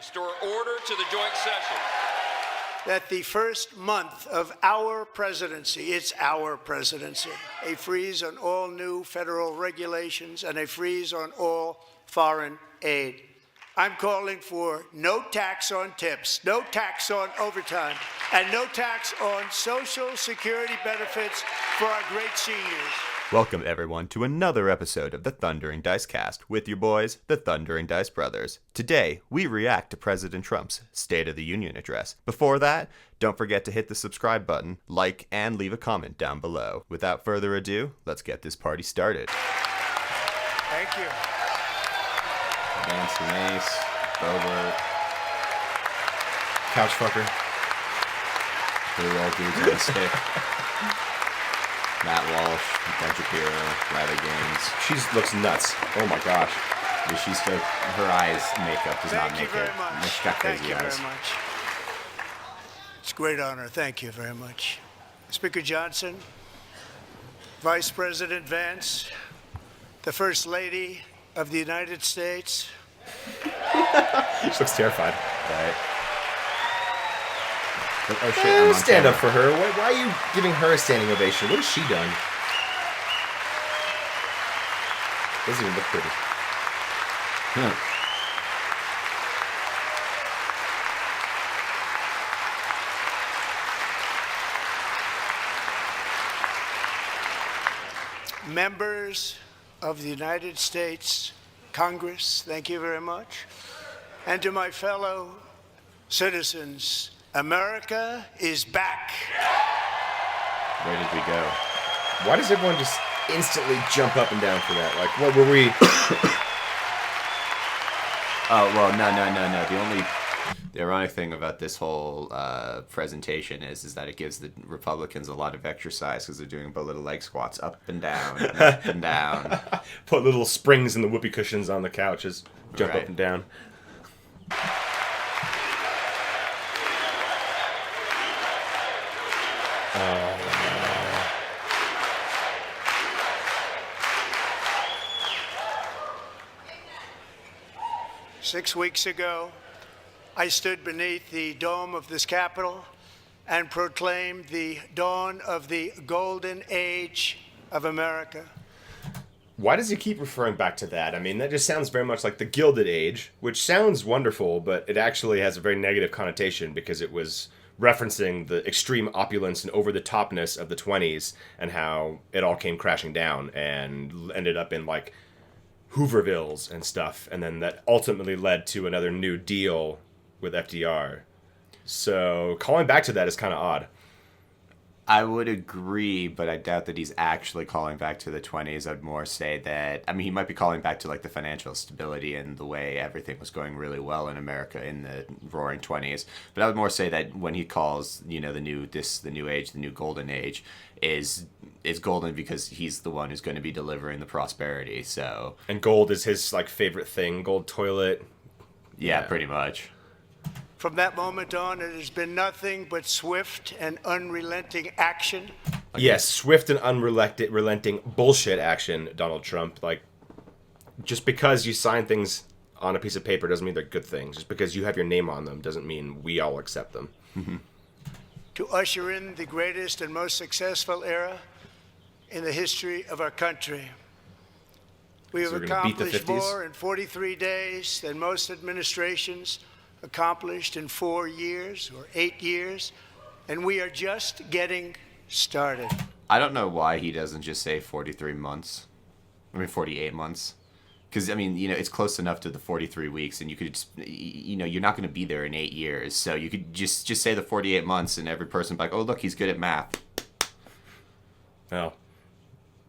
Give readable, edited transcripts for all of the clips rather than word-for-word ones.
Restore order to the joint session. That the first month of our presidency, it's our presidency, a freeze on all new federal regulations and a freeze on all foreign aid. I'm calling for no tax on tips, no tax on overtime, and no tax on Social Security benefits for our great seniors. Welcome, everyone, to another episode of the Thundering Dice Cast with your boys, the Thundering Dice Brothers. Today, we react to President Trump's State of the Union address. Before that, don't forget to hit the subscribe button, like, and leave a comment down below. Without further ado, let's get this party started. Thank you. Nancy Mace, Bobert, Couch Fucker, Blue Old Dudes on a Stick, Matt Walsh, Ben Shapiro, Riley Gaines. She looks nuts. Oh my gosh. She's her eyes makeup does not make it. Thank you very much. She's got crazy Thank you eyes. very much. It's a great honor. Thank you very much. Speaker Johnson, Vice President Vance, the First Lady of the United States. She looks terrified. Right. Oh shit, Hey, I'm on stand camera. up for her. Why are you giving her a standing ovation? What has she done? Doesn't even look pretty. Members of the United States Congress, thank you very much. And to my fellow citizens, America is back. Where did we go? Why does everyone just instantly jump up and down for that? Like, what were we? Oh, well, no. The ironic thing about this whole presentation is that it gives the Republicans a lot of exercise because they're doing both little leg squats up and down, and up and down. Put little springs in the whoopee cushions on the couches. Jump Right. up and down. Six weeks ago, I stood beneath the dome of this Capitol and proclaimed the dawn of the golden age of America. Why does he keep referring back to that? I mean, that just sounds very much like the Gilded Age, which sounds wonderful, but it actually has a very negative connotation because it was referencing the extreme opulence and over-the-topness of the 20s and how it all came crashing down and ended up in, like, Hoovervilles and stuff, and then that ultimately led to another New Deal with FDR. So calling back to that is kind of odd. I would agree, but I doubt that he's actually calling back to the 20s. I'd more say that, I mean, he might be calling back to like the financial stability and the way everything was going really well in America in the roaring 20s. But I would more say that when he calls, the new age, the new golden age, is golden because he's the one who's going to be delivering the prosperity. So And gold is his, like, favorite thing. Gold toilet. yeah, pretty much. From that moment on, it has been nothing but swift and unrelenting action. Yes, swift and unrelenting bullshit action, Donald Trump. Like, just because you sign things on a piece of paper doesn't mean they're good things. Just because you have your name on them doesn't mean we all accept them. To usher in the greatest and most successful era in the history of our country. We have So we're gonna beat the accomplished 50s? more in 43 days than most administrations accomplished in 4 years or 8 years, and we are just getting started. I don't know why he doesn't just say 43 months. I mean, 48 months. Because, I mean, it's close enough to the 43 weeks, and you could, you're not going to be there in 8 years. So you could just say the 48 months, and every person be like, oh, look, he's good at math. Well,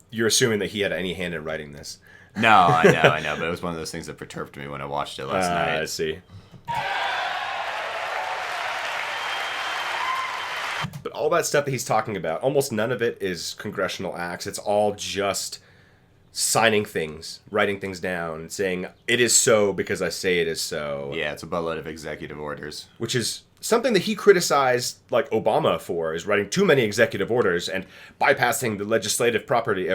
you're assuming that he had any hand in writing this. No, I know, but it was one of those things that perturbed me when I watched it last night. I see. But all that stuff that he's talking about, almost none of it is congressional acts. It's all just signing things, writing things down, and saying, it is so because I say it is so. Yeah, it's a buttload of executive orders. Which is something that he criticized, like, Obama for, is writing too many executive orders and bypassing the legislative property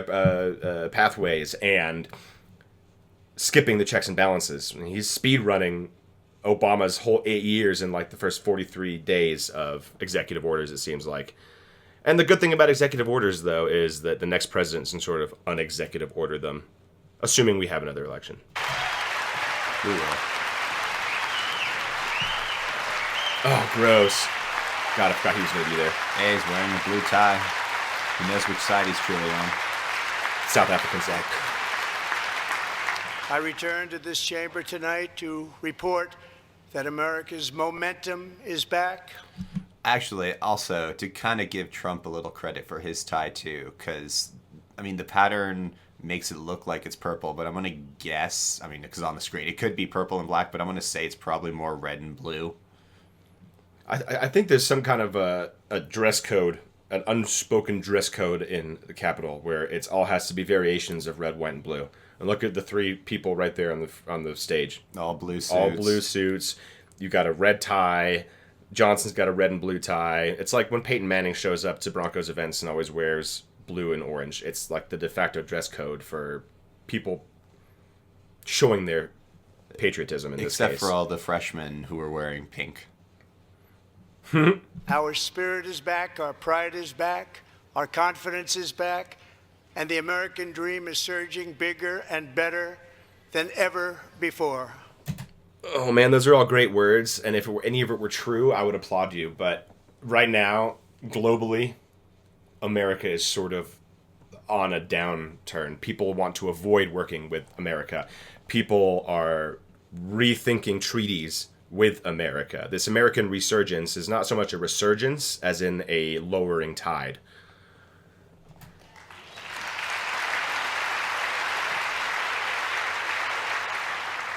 pathways and skipping the checks and balances. I mean, he's speed running Obama's whole 8 years in like the first 43 days of executive orders, it seems like. And the good thing about executive orders, though, is that the next president can sort of unexecutive order them, assuming we have another election. We will. Oh, gross. God, I forgot he was going to be there. Hey, he's wearing a blue tie. He knows which side he's truly on. South African side. I return to this chamber tonight to report that America's momentum is back. Actually, also, to kind of give Trump a little credit for his tie, too, because, I mean, the pattern makes it look like it's purple, but I'm going to guess, I mean, because on the screen, it could be purple and black, but I'm going to say it's probably more red and blue. I think there's some kind of a dress code, an unspoken dress code in the Capitol where it's all has to be variations of red, white, and blue. And look at the three people right there on the stage. All blue suits. All blue suits. You got a red tie. Johnson's got a red and blue tie. It's like when Peyton Manning shows up to Broncos events and always wears blue and orange. It's like the de facto dress code for people showing their patriotism in this case. Except for all the freshmen who are wearing pink. Our spirit is back, our pride is back, our confidence is back, and the American dream is surging bigger and better than ever before. Oh man, those are all great words, and if any of it were true, I would applaud you. But right now, globally, America is sort of on a downturn. People want to avoid working with America. People are rethinking treaties with America. This American resurgence is not so much a resurgence as in a lowering tide.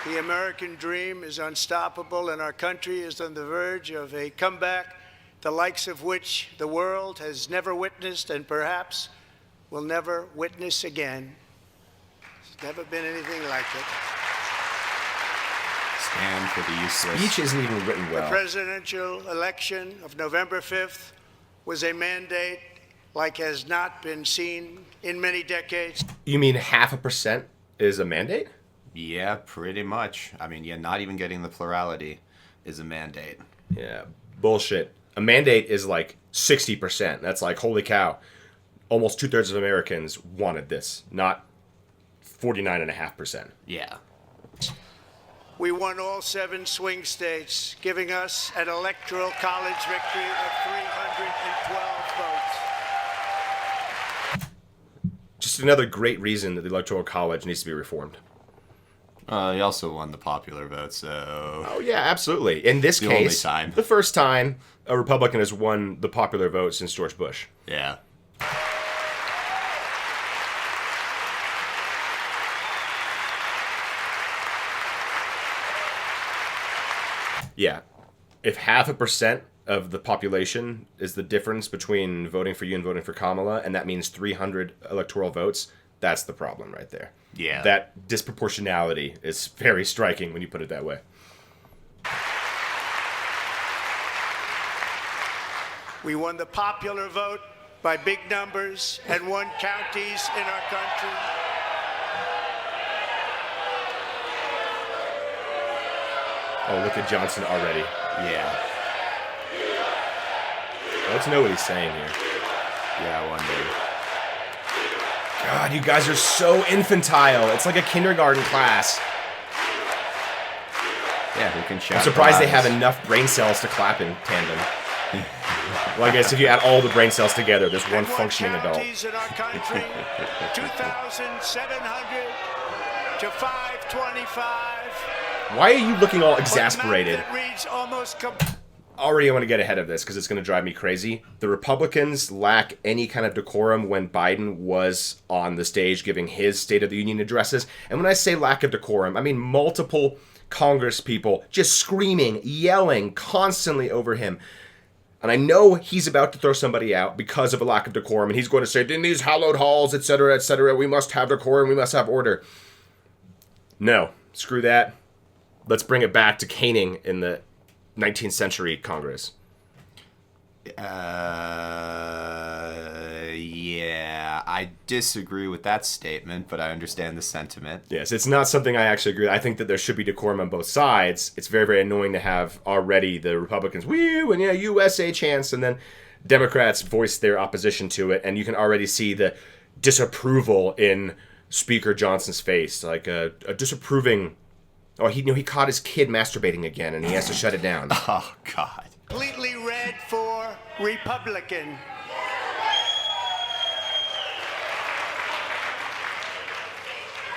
The American dream is unstoppable, and our country is on the verge of a comeback, the likes of which the world has never witnessed and perhaps will never witness again. There's never been anything like it. Stand for the useless. Speech isn't even written The well. presidential election of November 5th was a mandate like has not been seen in many decades. You mean 0.5% is a mandate? Yeah, pretty much. I mean, yeah, not even getting the plurality is a mandate. Yeah, bullshit. A mandate is like 60%. That's like, holy cow, almost 2/3 of Americans wanted this, not 49.5%. Yeah. We won all 7 swing states, giving us an electoral college victory of 312 votes. Just another great reason that the Electoral College needs to be reformed. He also won the popular vote, so... Oh, yeah, absolutely. In this The case, only time. the first time a Republican has won the popular vote since George Bush. Yeah. Yeah. If 0.5% of the population is the difference between voting for you and voting for Kamala, and that means 300 electoral votes, that's the problem right there. Yeah. That disproportionality is very striking when you put it that way. We won the popular vote by big numbers and won counties in our country. Oh, look at Johnson already. Yeah. Let's know what he's saying here. Yeah, I wonder. God, you guys are so infantile. It's like a kindergarten class. Yeah, who can shout? I'm surprised they have flies? enough brain cells to clap in tandem. Well, I guess if you add all the brain cells together, there's one And won functioning adult. counties in our country, 2,700 to 525. Why are you looking all But a map exasperated? that reads almost Already, I want to get ahead of this because it's going to drive me crazy. The Republicans lack any kind of decorum when Biden was on the stage giving his State of the Union addresses. And when I say lack of decorum, I mean multiple Congress people just screaming, yelling constantly over him. And I know he's about to throw somebody out because of a lack of decorum. And he's going to say, in these hallowed halls, etc., we must have decorum, we must have order. No, screw that. Let's bring it back to caning in the 19th century Congress. Yeah, I disagree with that statement, but I understand the sentiment. Yes, it's not something I actually agree with. I think that there should be decorum on both sides. It's very, very annoying to have already the Republicans, woo, and yeah, USA chants, and then Democrats voice their opposition to it, and you can already see the disapproval in Speaker Johnson's face, like a disapproving. Oh, he caught his kid masturbating again, and he has to shut it down. Oh, God. Completely red for Republican.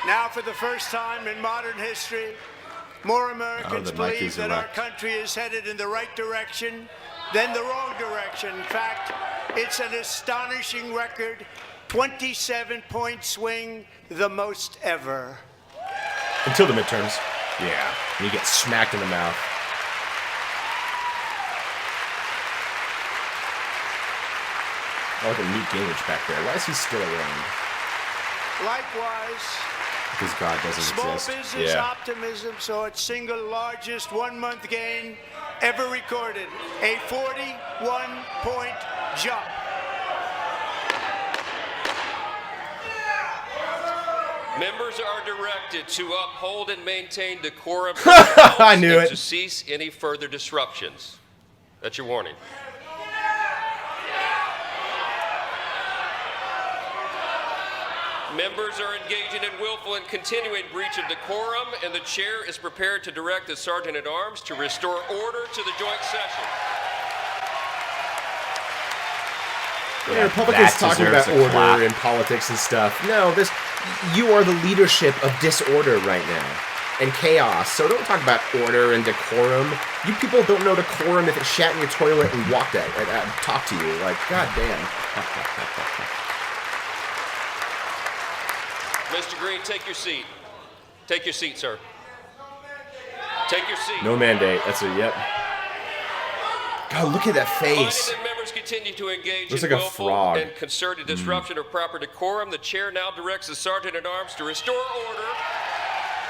Now, for the first time in modern history, more Americans the mic believe is that our erect. country is headed in the right direction than the wrong direction. In fact, it's an astonishing record, 27-point swing, the most ever. Until the midterms. Yeah. And you get smacked in the mouth. I like a Newt Gingrich back there. Why is he still around? Likewise, Because God doesn't small exist. business Yeah. optimism saw its single largest one-month gain ever recorded, a 41-point jump. Members are directed to uphold and maintain decorum I knew and it. to cease any further disruptions. That's your warning. Members are engaging in willful and continuing breach of decorum, and the chair is prepared to direct the Sergeant-at-Arms to restore order to the joint session. Yeah, Republicans that talking deserves about a order clap. and politics and stuff. No, you are the leadership of disorder right now and chaos. So don't talk about order and decorum. You people don't know decorum if it shat in your toilet and walked at talk to you. Like, goddamn. Mr. Green, take your seat. Take your seat, sir. Take your seat. No mandate. That's a yep. God, look at that Finding face. that members continue to engage Looks in like a willful frog. and concerted disruption of proper decorum, the chair now directs the Sergeant-at-Arms to restore order.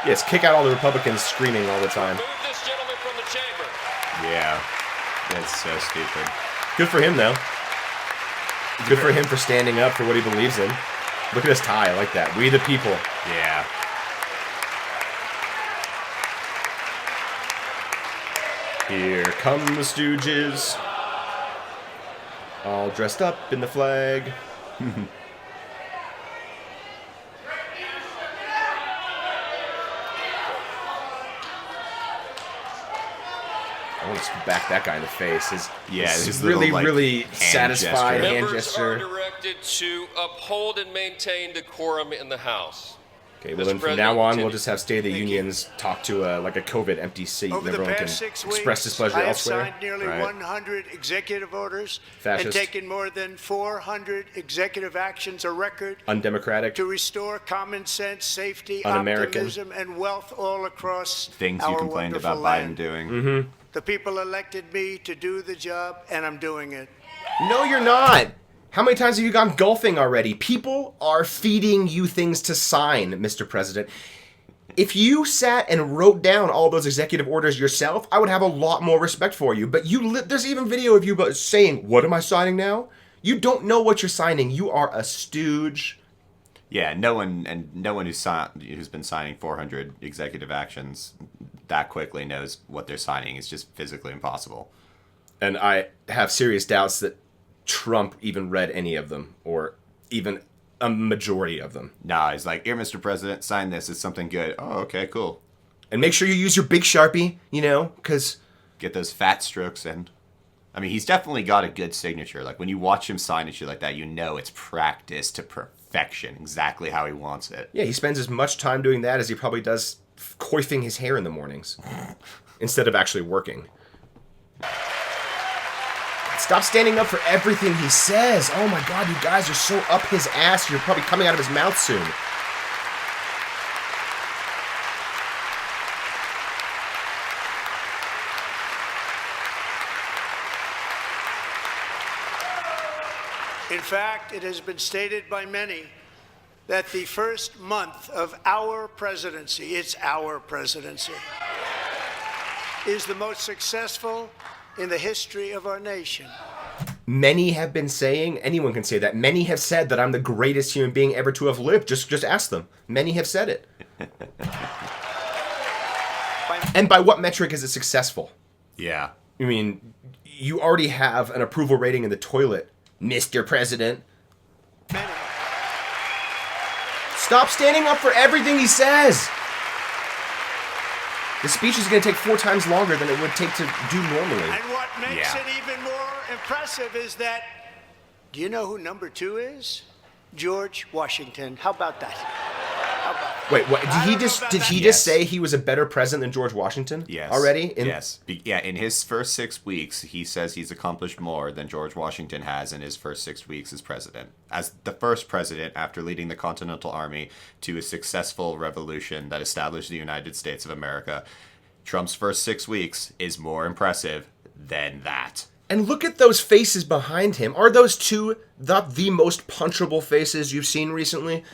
Yes, kick out all the Republicans screaming all the time. Move this gentleman from the chamber. Yeah. That's so stupid. Good for him, though. Good for him for standing up for what he believes in. Look at his tie. I like that. We the people. Yeah. Here come the Stooges. All dressed up in the flag. I want to back that guy in the face. His his really, little, like, really hand satisfied gesture. hand Members are gesture. directed to uphold and maintain decorum in the House. Okay, well Mr. then from President, now on, we'll continue. just have State of the Unions talk to like a COVID empty seat, Over and the everyone can past 6 express weeks, displeasure I have elsewhere. signed nearly Right. 100 executive orders Fascist. and taken more than 400 executive actions, a record Undemocratic. to restore common sense, safety, Un-American. optimism, and wealth all across Things our you complained wonderful about land. Biden doing. Mm-hmm. The people elected me to do the job, and I'm doing it. No, you're not. How many times have you gone golfing already? People are feeding you things to sign, Mr. President. If you sat and wrote down all those executive orders yourself, I would have a lot more respect for you. But there's even video of you saying, "What am I signing now?" You don't know what you're signing. You are a stooge. Yeah, no one who's been signing 400 executive actions that quickly knows what they're signing. It's just physically impossible. And I have serious doubts that Trump even read any of them, or even a majority of them. Nah, he's like, "Here, Mr. President, sign this. It's something good." Oh, okay, cool. And make sure you use your big Sharpie, because... Get those fat strokes in. I mean, he's definitely got a good signature. Like, when you watch him sign and shit like that, you know it's practiced to perfection, exactly how he wants it. Yeah, he spends as much time doing that as he probably does coiffing his hair in the mornings instead of actually working. Stop standing up for everything he says. Oh my God, you guys are so up his ass. You're probably coming out of his mouth soon. In fact, it has been stated by many that the first month of our presidency, it's our presidency, is the most successful in the history of our nation. Many have been saying, anyone can say that, many have said that I'm the greatest human being ever to have lived. Just ask them. Many have said it. And by what metric is it successful? Yeah. I mean, you already have an approval rating in the toilet, Mr. President. Stop standing up for everything he says. The speech is going to take 4 times longer than it would take to do normally. And what makes Yeah. it even more impressive is that, do you know who number 2 is? George Washington. How about that? How about that? Wait, what? I don't know about Did that. he Yes. just say he was a better president than George Washington? Yes. Already? Yes. Yeah, in his first 6 weeks, he says he's accomplished more than George Washington has in his first 6 weeks as president. As the first president after leading the Continental Army to a successful revolution that established the United States of America, Trump's first 6 weeks is more impressive than that. And look at those faces behind him. Are those two the most punchable faces you've seen recently?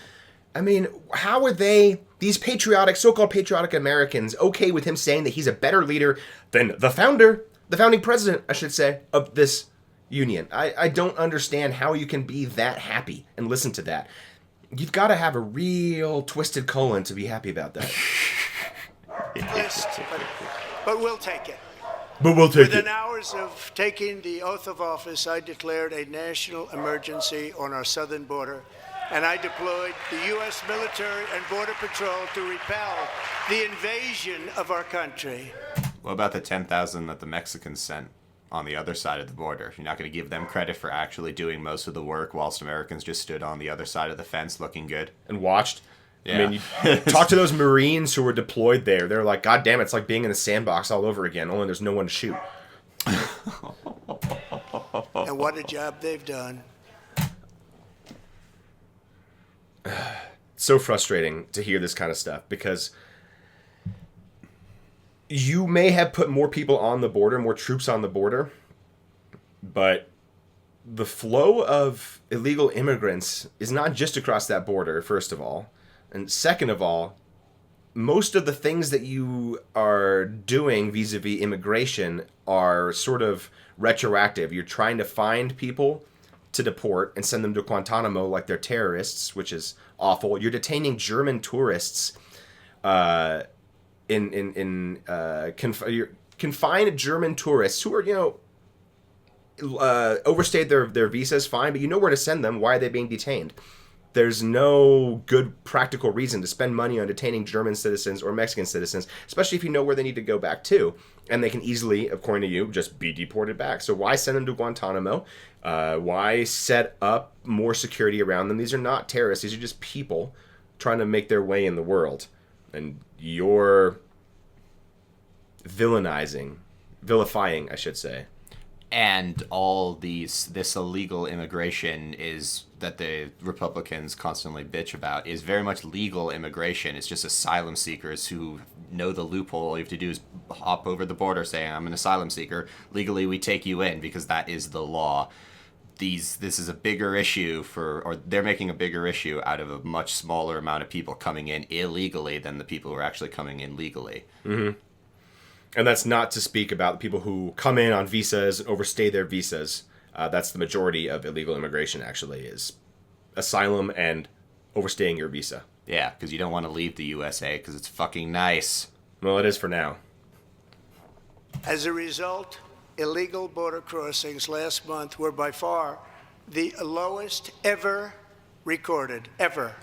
I mean, how are they, these patriotic, so-called patriotic Americans, okay with him saying that he's a better leader than the founding president, I should say, of this union? I don't understand how you can be that happy and listen to that. You've got to have a real twisted colon to be happy about that. List, but we'll take it. But we'll take Within hours of taking the oath of office, I declared a national emergency on our southern border, and I deployed the U.S. military and Border Patrol to repel the invasion of our country. What about the 10,000 that the Mexicans sent on the other side of the border? You're not going to give them credit for actually doing most of the work whilst Americans just stood on the other side of the fence looking good? And watched. Yeah. I mean, you talk to those Marines who were deployed there. They're like, God damn, it's like being in a sandbox all over again, only there's no one to shoot. And what a job they've done. So frustrating to hear this kind of stuff because you may have put more people on the border, more troops on the border, but the flow of illegal immigrants is not just across that border, first of all. And second of all, most of the things that you are doing vis-a-vis immigration are sort of retroactive. You're trying to find people to deport and send them to Guantanamo like they're terrorists, which is awful. You're detaining German tourists confined German tourists who are, overstayed their visas, fine, but you know where to send them. Why are they being detained? There's no good practical reason to spend money on detaining German citizens or Mexican citizens, especially if you know where they need to go back to. And they can easily, according to you, just be deported back. So why send them to Guantanamo? Why set up more security around them? These are not terrorists. These are just people trying to make their way in the world. And you're vilifying, I should say. And all this illegal immigration is that the Republicans constantly bitch about is very much legal immigration. It's just asylum seekers who know the loophole. All you have to do is hop over the border saying, I'm an asylum seeker. Legally, we take you in because that is the law. This is a bigger issue or they're making a bigger issue out of a much smaller amount of people coming in illegally than the people who are actually coming in legally. Mm-hmm. And that's not to speak about the people who come in on visas and overstay their visas. That's the majority of illegal immigration, actually, is asylum and overstaying your visa. Yeah, because you don't want to leave the USA because it's fucking nice. Well, it is for now. As a result, illegal border crossings last month were by far the lowest ever recorded, ever.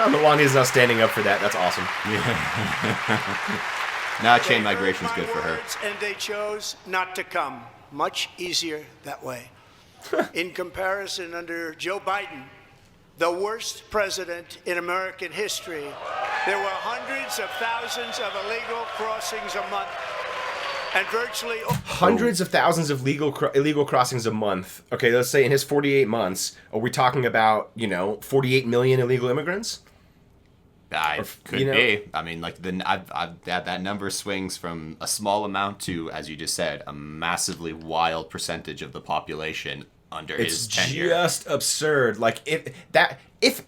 Melania's not standing up for that. That's awesome. Now chain They heard migration's my good for her. words, and they chose not to come. Much easier that way. In comparison, under Joe Biden, the worst president in American history, there were hundreds of thousands of illegal crossings a month, and virtually Hundreds of thousands of illegal crossings a month. Okay, let's say in his 48 months, are we talking about, 48 million illegal immigrants? Could be. I mean, like that number swings from a small amount to, as you just said, a massively wild percentage of the population under his tenure. It's just absurd. Like if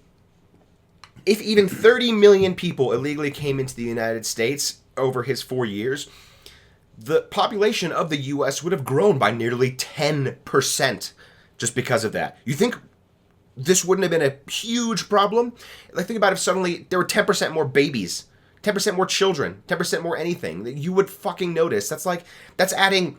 if even 30 million people illegally came into the United States over his 4 years, the population of the U.S. would have grown by nearly 10% just because of that. You think this wouldn't have been a huge problem? Like, think about if suddenly there were 10% more babies, 10% more children, 10% more anything. You would fucking notice. That's adding,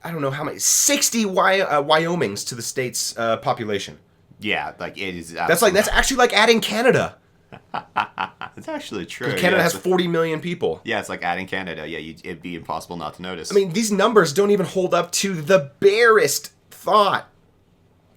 I don't know how many, 60 Wyomings to the state's population. Yeah, like it is. That's actually like adding Canada. It's actually true. Canada yeah, has 40 million people. Yeah, it's like adding Canada. Yeah, it'd be impossible not to notice. I mean, these numbers don't even hold up to the barest thought.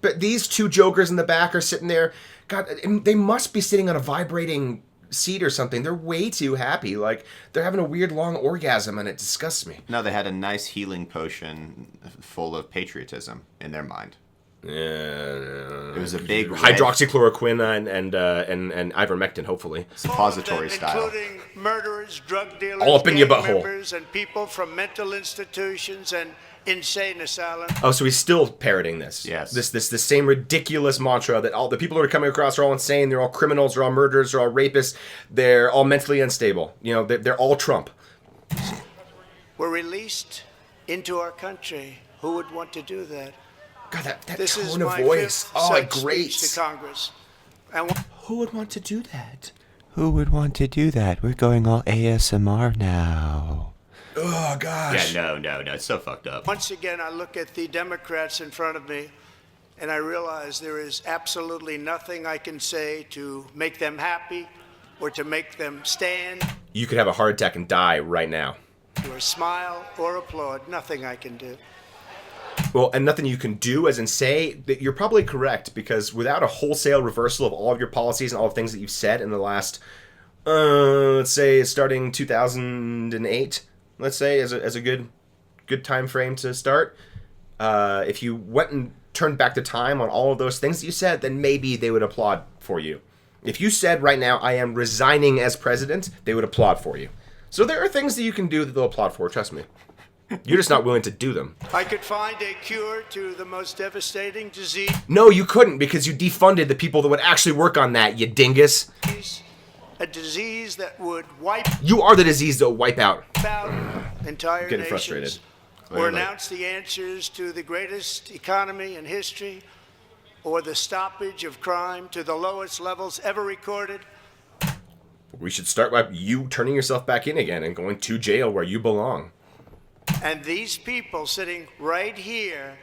But these two jokers in the back are sitting there. God, they must be sitting on a vibrating seat or something. They're way too happy. Like, they're having a weird long orgasm, and it disgusts me. No, they had a nice healing potion full of patriotism in their mind. Yeah, it was a big hydroxychloroquine and ivermectin, hopefully. Suppository style. Including murderers, drug dealers, all up in your gang butthole. members, and people from mental institutions and insane asylums. Oh, so he's still parroting this. Yes. This same ridiculous mantra that all the people who are coming across are all insane. They're all criminals. They're all murderers. They're all rapists. They're all mentally unstable. You know, they're all Trump. Were released into our country. Who would want to do that? God, that This is tone of my voice. fifth Oh, it such speech grates. to Congress. And Who would want to do that? Who would want to do that? We're going all ASMR now. Oh, gosh. Yeah, no, it's so fucked up. once again, I look at the Democrats in front of me, and I realize there is absolutely nothing I can say to make them happy or to make them stand You could have a heart attack and die right now. or smile or applaud. Nothing I can do. Well, and nothing you can do, as in say, that you're probably correct, because without a wholesale reversal of all of your policies and all the things that you've said in the last, let's say, starting 2008, let's say, as a good time frame to start, if you went and turned back the time on all of those things that you said, then maybe they would applaud for you. If you said right now, I am resigning as president, they would applaud for you. So there are things that you can do that they'll applaud for, trust me. You're just not willing to do them. I could find a cure to the most devastating disease, No, you couldn't, because you defunded the people that would actually work on that, you dingus. a disease that would wipe You are the disease that will wipe out. out entire Getting nations, frustrated. or Clearly. announce the answers to the greatest economy in history, or the stoppage of crime to the lowest levels ever recorded. We should start by you turning yourself back in again and going to jail where you belong. And these people sitting right here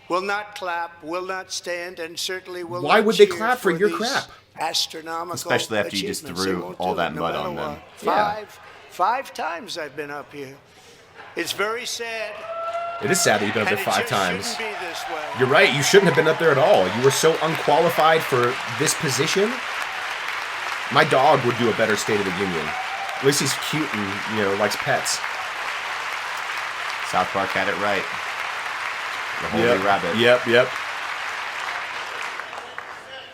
will not clap, will not stand, and certainly will Why not would they cheer clap for your these crap? Astronomical Especially after you just achievements. They threw won't all do that it, no mud matter on them. what. Yeah. Five times I've been up here. It's very sad. It is sad that you've been up And there it 5 just times. shouldn't be this way. You're right, you shouldn't have been up there at all. You were so unqualified for this position. My dog would do a better State of the Union. At least he's cute and, likes pets. South Park had it right. The holy rabbit. Yep.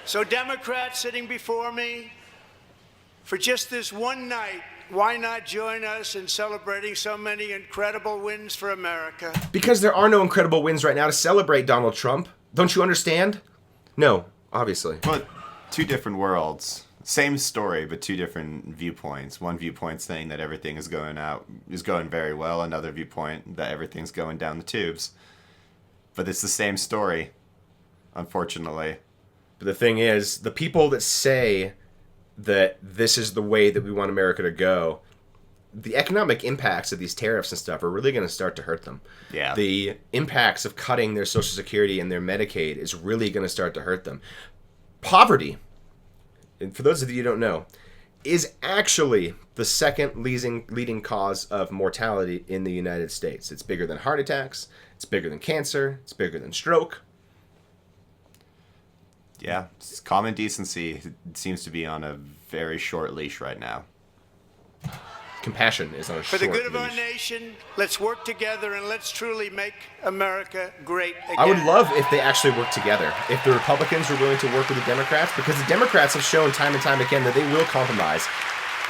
So Democrats sitting before me, for just this one night, why not join us in celebrating so many incredible wins for America? Because there are no incredible wins right now to celebrate, Donald Trump. Don't you understand? No, obviously. But two different worlds. Same story, but two different viewpoints. One viewpoint saying that everything is going very well. Another viewpoint that everything's going down the tubes. But it's the same story, unfortunately. But the thing is, the people that say that this is the way that we want America to go, the economic impacts of these tariffs and stuff are really going to start to hurt them. Yeah. The impacts of cutting their Social Security and their Medicaid is really going to start to hurt them. Poverty, and for those of you who don't know, is actually the second leading cause of mortality in the United States. It's bigger than heart attacks, it's bigger than cancer, it's bigger than stroke. Yeah, common decency seems to be on a very short leash right now. Compassion is on a For short the good of our leash. nation, let's work together and let's truly make America great again. I would love if they actually worked together. If the Republicans were willing to work with the Democrats, because the Democrats have shown time and time again that they will compromise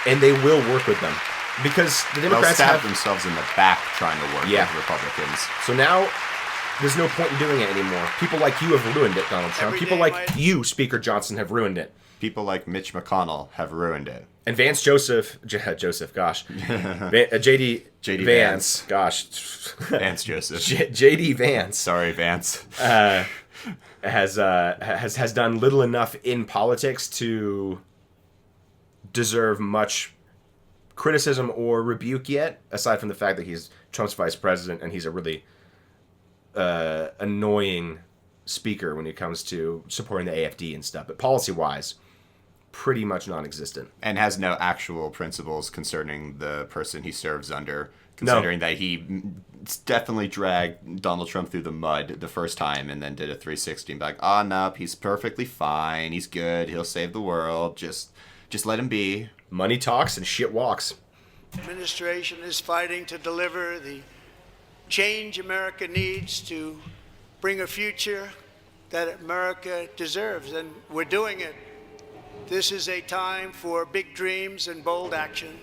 and they will work with them. Because the They'll Democrats stab have themselves in the back trying to work Yeah. with Republicans. So now There's no point in doing it anymore. People like you have ruined it, Donald Trump. Every People day like might- you, Speaker Johnson, have ruined it. People like Mitch McConnell have ruined it. And Vance Joseph, gosh. JD JD Vance, Vance. gosh. Vance Joseph. JD Vance Sorry, Vance. has done little enough in politics to deserve much criticism or rebuke yet, aside from the fact that he's Trump's vice president and he's a really annoying speaker when it comes to supporting the AFD and stuff. But policy-wise, pretty much non-existent. And has no actual principles concerning the person he serves under, considering that he definitely dragged Donald Trump through the mud the first time and then did a 360 and be like, oh, no, he's perfectly fine. He's good. He'll save the world. Just let him be. Money talks and shit walks. Administration is fighting to deliver the change America needs to bring a future that America deserves, and we're doing it. This is a time for big dreams and bold action.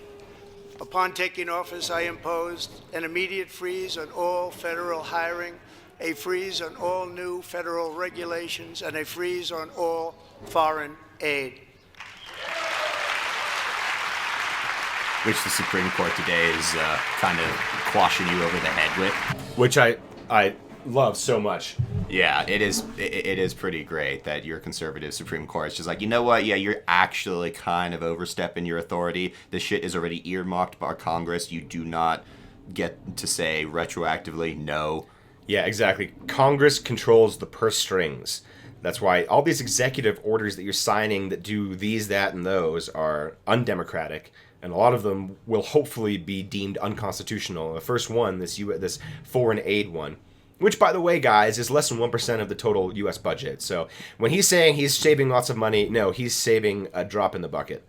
Upon taking office, I imposed an immediate freeze on all federal hiring, a freeze on all new federal regulations, and a freeze on all foreign aid. Which the Supreme Court today is kind of quashing you over the head with. Which I love so much. Yeah, it is pretty great that your conservative Supreme Court is just like, you know what? Yeah, you're actually kind of overstepping your authority. This shit is already earmarked by Congress. You do not get to say retroactively no. Yeah, exactly. Congress controls the purse strings. That's why all these executive orders that you're signing that do these, that, and those are undemocratic. And a lot of them will hopefully be deemed unconstitutional. The first one, this foreign aid one, which, by the way, guys, is less than 1% of the total U.S. budget. So when he's saying he's saving lots of money, no, he's saving a drop in the bucket.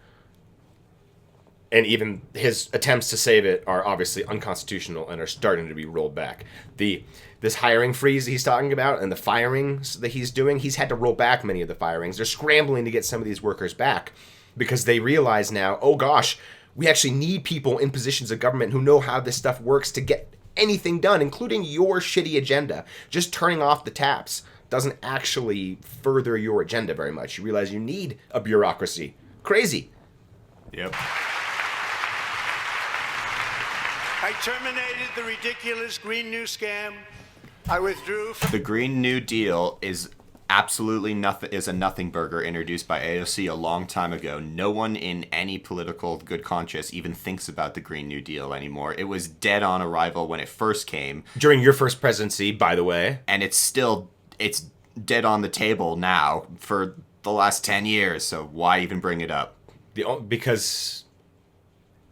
And even his attempts to save it are obviously unconstitutional and are starting to be rolled back. This hiring freeze he's talking about and the firings that he's doing, he's had to roll back many of the firings. They're scrambling to get some of these workers back because they realize now, oh gosh, we actually need people in positions of government who know how this stuff works to get anything done, including your shitty agenda. Just turning off the taps doesn't actually further your agenda very much. You realize you need a bureaucracy. Crazy. Yep. I terminated the ridiculous Green New Scam. I withdrew from The Green New Deal is absolutely nothing. Is a nothing burger introduced by AOC a long time ago. No one in any political good conscience even thinks about the Green New Deal anymore. It was dead on arrival when it first came, During your first presidency, by the way. and it's dead on the table now for the last 10 years. So why even bring it up? Because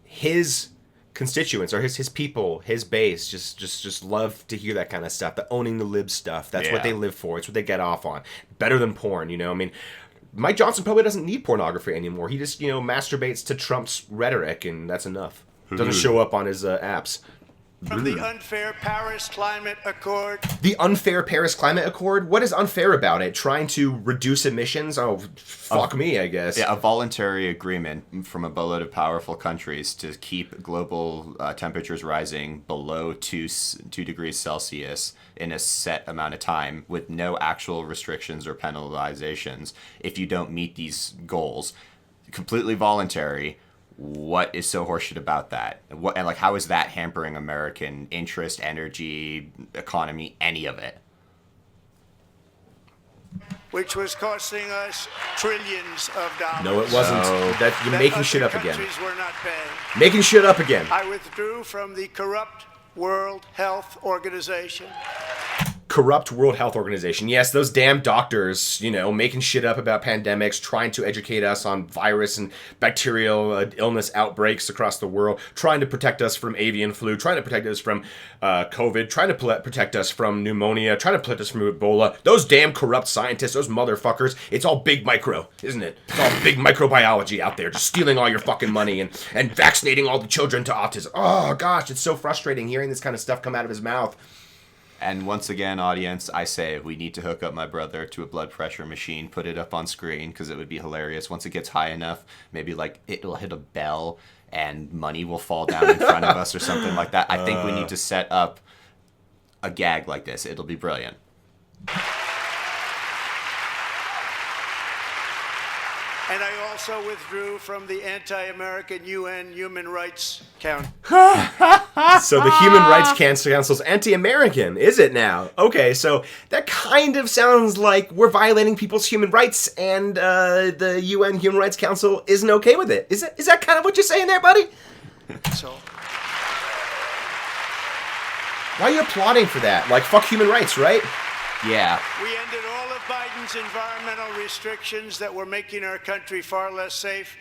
his constituents or his people, his base, just love to hear that kind of stuff. The owning the libs stuff. That's what Yeah. they live for. It's what they get off on. Better than porn, you know? I mean, Mike Johnson probably doesn't need pornography anymore. He just, masturbates to Trump's rhetoric, and that's enough. Doesn't show up on his apps. the unfair Paris Climate Accord. The unfair Paris Climate Accord? What is unfair about it? Trying to reduce emissions? Oh, fuck me, I guess. Yeah, a voluntary agreement from a boatload of powerful countries to keep global temperatures rising below 2 degrees Celsius in a set amount of time with no actual restrictions or penalizations if you don't meet these goals. Completely voluntary. What is so horseshit about that? How is that hampering American interest, energy, economy, any of it? Which was costing us trillions of dollars. No, it wasn't. You're that making other shit up again. countries were not paying. Making shit up again. I withdrew from the corrupt World Health Organization. Corrupt World Health Organization. Yes, those damn doctors, making shit up about pandemics, trying to educate us on virus and bacterial illness outbreaks across the world, trying to protect us from avian flu, trying to protect us from COVID, trying to protect us from pneumonia, trying to protect us from Ebola. Those damn corrupt scientists, those motherfuckers, it's all big micro, isn't it? It's all big microbiology out there, just stealing all your fucking money and vaccinating all the children to autism. Oh, gosh, it's so frustrating hearing this kind of stuff come out of his mouth. And once again, audience, I say we need to hook up my brother to a blood pressure machine, put it up on screen, because it would be hilarious. Once it gets high enough, maybe it'll hit a bell and money will fall down in front of us or something like that. I think we need to set up a gag like this. It'll be brilliant. And I also withdrew from the anti-American UN Human Rights Council. So the Human Rights Council's anti-American, is it now? Okay, so that kind of sounds like we're violating people's human rights, and the UN Human Rights Council isn't okay with it. Is that kind of what you're saying there, buddy? So Why are you applauding for that? Like, fuck human rights, right? Yeah. we ended all of Biden's environmental restrictions that were making our country far less safe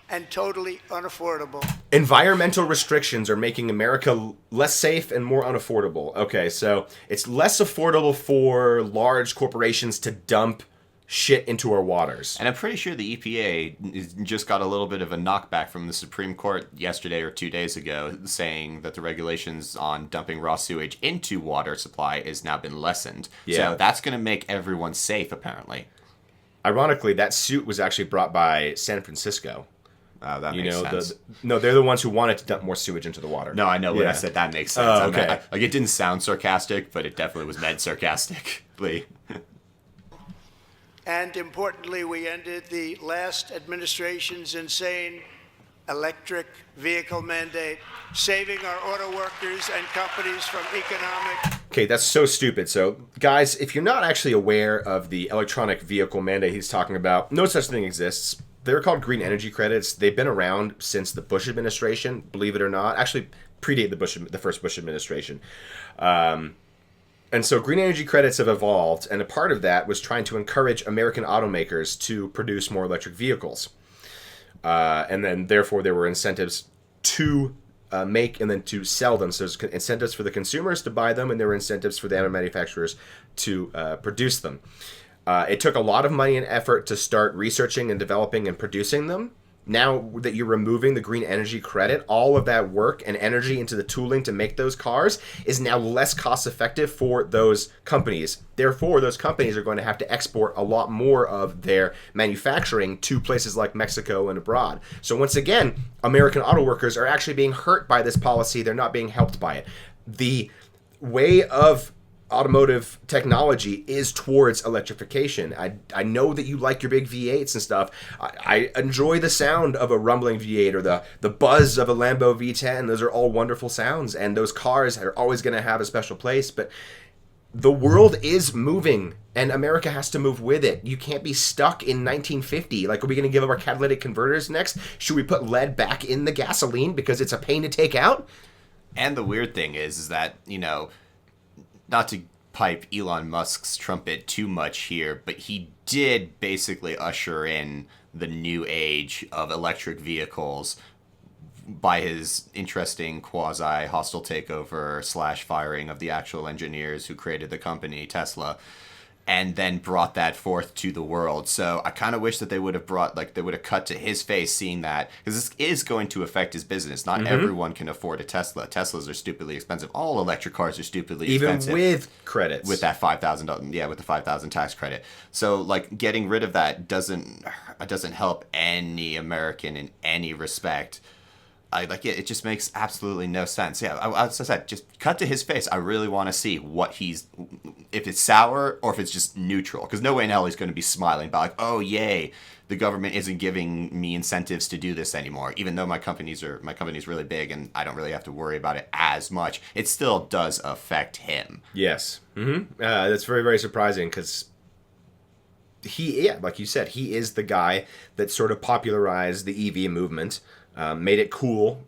and totally unaffordable. Environmental restrictions are making America less safe and more unaffordable. Okay, so it's less affordable for large corporations to dump shit into our waters. And I'm pretty sure the EPA just got a little bit of a knockback from the Supreme Court yesterday or 2 days ago, saying that the regulations on dumping raw sewage into water supply has now been lessened. Yeah. So that's going to make everyone safe, apparently. Ironically, that suit was actually brought by San Francisco. That makes sense. No, they're the ones who wanted to dump more sewage into the water. No, I know when I Yeah. said that makes sense. Oh, I meant, okay. like, it didn't sound sarcastic, but it definitely was meant sarcastically. And importantly, we ended the last administration's insane electric vehicle mandate, saving our auto workers and companies from economic. Okay, that's so stupid. So, guys, if you're not actually aware of the electronic vehicle mandate he's talking about, no such thing exists. They're called green energy credits. They've been around since the Bush administration, believe it or not. Actually, predate the first Bush administration. And so green energy credits have evolved, and a part of that was trying to encourage American automakers to produce more electric vehicles. And then, therefore, there were incentives to make and then to sell them. So there's incentives for the consumers to buy them, and there were incentives for the auto manufacturers to produce them. It took a lot of money and effort to start researching and developing and producing them. Now that you're removing the green energy credit, all of that work and energy into the tooling to make those cars is now less cost effective for those companies. Therefore, those companies are going to have to export a lot more of their manufacturing to places like Mexico and abroad. So once again, American auto workers are actually being hurt by this policy. They're not being helped by it. The way of automotive technology is towards electrification. I know that you like your big V8s and stuff. I enjoy the sound of a rumbling V8 or the buzz of a Lambo V10. Those are all wonderful sounds, and those cars are always going to have a special place, but the world is moving, and America has to move with it. You can't be stuck in 1950. Like, are we going to give up our catalytic converters next? Should we put lead back in the gasoline because it's a pain to take out? And the weird thing is that, you know, not to pipe Elon Musk's trumpet too much here, but he did basically usher in the new age of electric vehicles by his interesting quasi-hostile takeover / firing of the actual engineers who created the company, Tesla, and then brought that forth to the world. So I kind of wish that they would have cut to his face seeing that, because this is going to affect his business. Not everyone can afford a Tesla. Teslas are stupidly expensive. All electric cars are stupidly expensive. Even with credits. With that $5,000, with the $5,000 tax credit. So, like, getting rid of that doesn't help any American in any respect. It just makes absolutely no sense. Yeah, as I said, just cut to his face. I really want to see if it's sour or if it's just neutral. Because no way in hell he's going to be smiling about, like, oh, yay, the government isn't giving me incentives to do this anymore. Even though my company's really big and I don't really have to worry about it as much, it still does affect him. Yes. That's very, very surprising because like you said, he is the guy that sort of popularized the EV movement. Made it cool.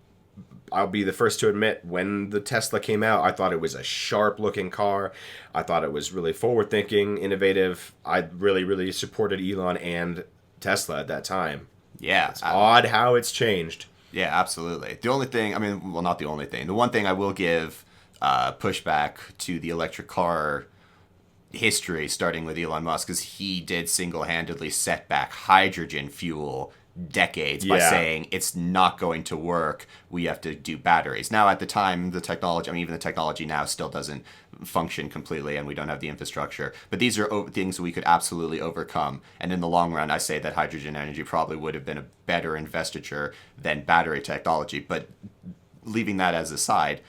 I'll be the first to admit, when the Tesla came out, I thought it was a sharp-looking car. I thought it was really forward-thinking, innovative. I really, really supported Elon and Tesla at that time. Yeah. It's odd how it's changed. Yeah, absolutely. The only thing, not the only thing. The one thing I will give pushback to the electric car history, starting with Elon Musk, is he did single-handedly set back hydrogen fuel decades by saying it's not going to work. We have to do batteries. Now, at the time, the technology, even the technology now still doesn't function completely, and we don't have the infrastructure. But these are things we could absolutely overcome. And in the long run, I say that hydrogen energy probably would have been a better investiture than battery technology. But leaving that as aside,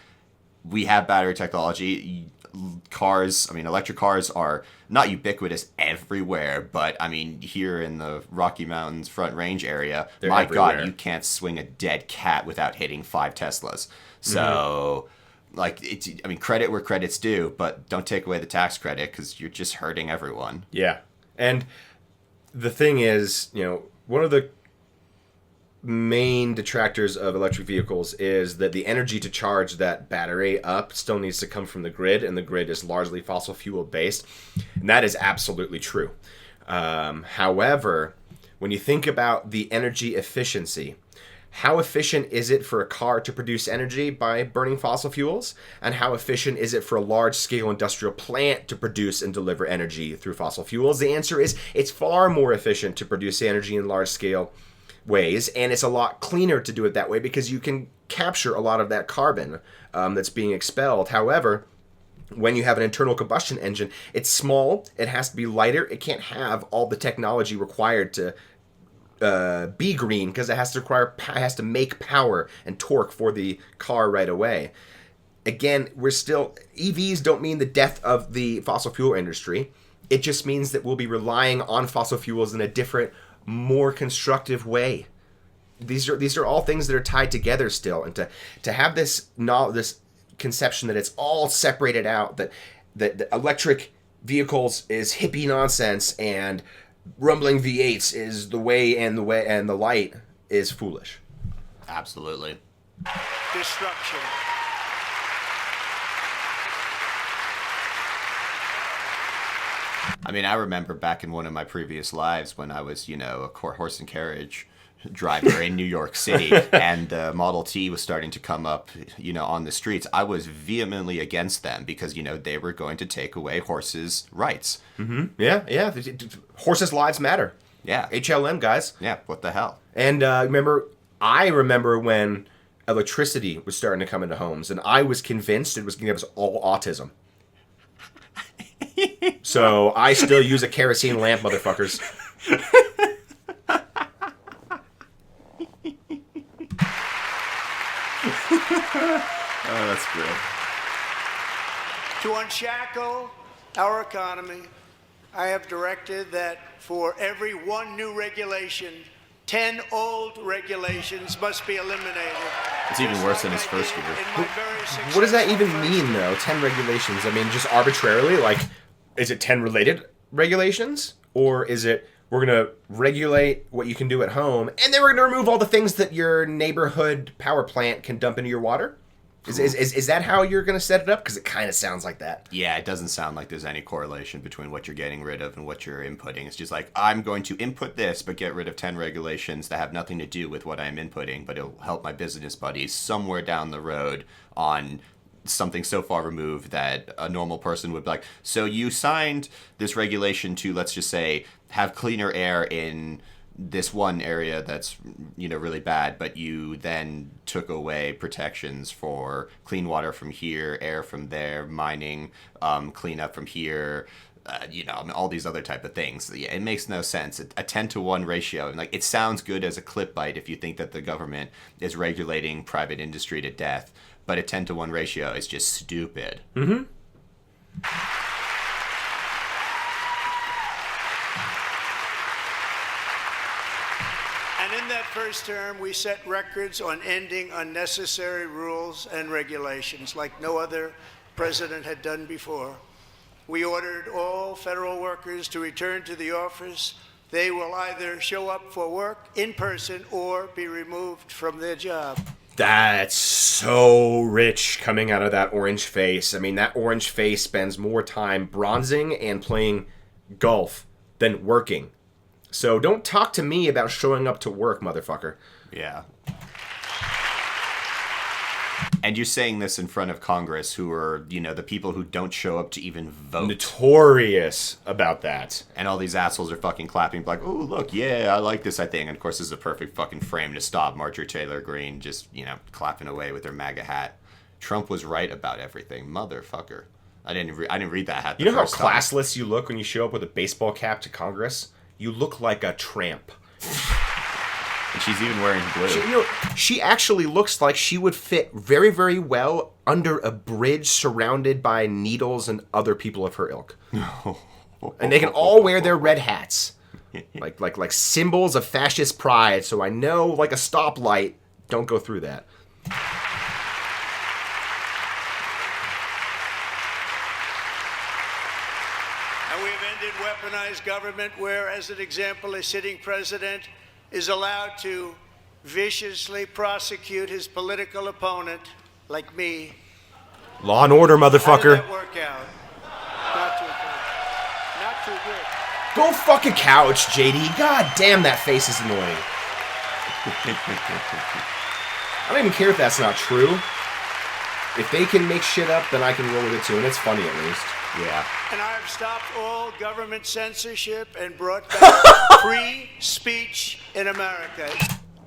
we have battery technology. electric cars are not ubiquitous everywhere, but I mean, here in the Rocky Mountains Front Range area, They're my everywhere. God, you can't swing a dead cat without hitting 5 Teslas. So, credit where credit's due, but don't take away the tax credit because you're just hurting everyone. Yeah. And the thing is, one of the main detractors of electric vehicles is that the energy to charge that battery up still needs to come from the grid, and the grid is largely fossil fuel based. And that is absolutely true. However, when you think about the energy efficiency, how efficient is it for a car to produce energy by burning fossil fuels? And how efficient is it for a large-scale industrial plant to produce and deliver energy through fossil fuels? The answer is it's far more efficient to produce energy in large-scale ways, and it's a lot cleaner to do it that way because you can capture a lot of that carbon that's being expelled. However, when you have an internal combustion engine, it's small, it has to be lighter, it can't have all the technology required to be green because it has to make power and torque for the car right away. Again, EVs don't mean the death of the fossil fuel industry. It just means that we'll be relying on fossil fuels in a different, more constructive way. These are all things that are tied together still, and to have this conception that it's all separated out, that electric vehicles is hippie nonsense and rumbling V8s is the way and the light is foolish. Absolutely. Destruction. I mean, I remember back in one of my previous lives when I was, a horse and carriage driver in New York City, and the Model T was starting to come up, on the streets. I was vehemently against them because, they were going to take away horses' rights. Mm-hmm. Yeah. Horses' lives matter. Yeah. HLM, guys. Yeah, what the hell? And I remember when electricity was starting to come into homes, and I was convinced it was going to give us all autism. So I still use a kerosene lamp, motherfuckers. Oh, that's great. To unshackle our economy, I have directed that for every one new regulation, 10 old regulations must be eliminated. It's even worse than his first year. What does that even mean, though? 10 regulations? I mean, just arbitrarily? Like, is it 10 related regulations? Or is it, we're going to regulate what you can do at home, and then we're going to remove all the things that your neighborhood power plant can dump into your water? Is that how you're going to set it up? Because it kind of sounds like that. Yeah, it doesn't sound like there's any correlation between what you're getting rid of and what you're inputting. It's just like, I'm going to input this, but get rid of 10 regulations that have nothing to do with what I'm inputting, but it'll help my business buddies somewhere down the road on something so far removed that a normal person would be like, so you signed this regulation to, let's just say, have cleaner air in this one area that's, really bad, but you then took away protections for clean water from here, air from there, mining, cleanup from here, all these other type of things. Yeah, it makes no sense. A 10-to-1 ratio, and it sounds good as a clip bite if you think that the government is regulating private industry to death, but a 10-to-1 ratio is just stupid. Mm-hmm. And in that first term, we set records on ending unnecessary rules and regulations like no other president had done before. We ordered all federal workers to return to the office. They will either show up for work in person or be removed from their job. That's so rich coming out of that orange face. I mean, that orange face spends more time bronzing and playing golf than working. So don't talk to me about showing up to work, motherfucker. Yeah. And you're saying this in front of Congress, who are, the people who don't show up to even vote. Notorious about that. And all these assholes are fucking clapping, like, oh, look, yeah, I like this, I think. And, of course, this is a perfect fucking frame to stop Marjorie Taylor Greene just, clapping away with her MAGA hat. Trump was right about everything. Motherfucker. I didn't read that hat the You know how first time. classless you look when you show up with a baseball cap to Congress? You look like a tramp. And she's even wearing blue. She actually looks like she would fit very, very well under a bridge surrounded by needles and other people of her ilk. And they can all wear their red hats. Like symbols of fascist pride, so I know, like a stoplight, don't go through that. And we have ended weaponized government where, as an example, a sitting president is allowed to viciously prosecute his political opponent, like me. Law and order, How did motherfucker. that work out? Not too good. Not too good. Go fuck a couch, JD. God damn, that face is annoying. I don't even care if that's not true. If they can make shit up, then I can roll with it too, and it's funny at least. Yeah. And I have stopped all government censorship and brought back free speech in America.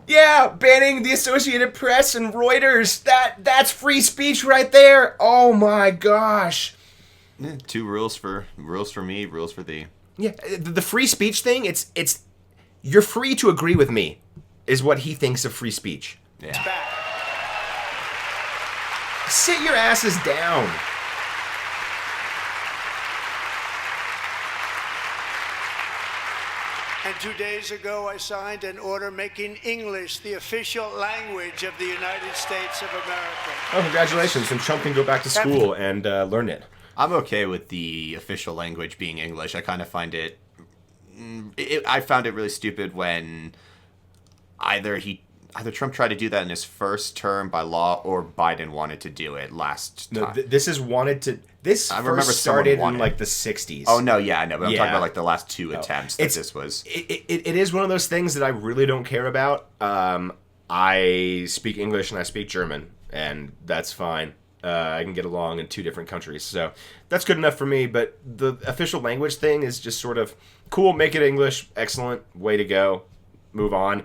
Yeah, banning the Associated Press and Reuters. That's free speech right there. Oh my gosh. Yeah, 2 rules for me, rules for thee. Yeah, the free speech thing, it's you're free to agree with me, is what he thinks of free speech. Yeah. Back. Sit your asses down. And 2 days ago, I signed an order making English the official language of the United States of America. Oh, congratulations. Then Trump can go back to school and learn it. I'm okay with the official language being English. I kind of find I found it really stupid when either Trump tried to do that in his first term by law, or Biden wanted to do it last time. No, this is wanted to. This I remember first someone started in wanted. like the 60s. Oh no, yeah, I know, but I'm Yeah. talking about like the last 2 attempts that It's- this was. It is one of those things that I really don't care about. I speak English and I speak German, and that's fine. I can get along in 2 different countries, so that's good enough for me. But the official language thing is just sort of cool. Make it English, excellent, way to go. Move on.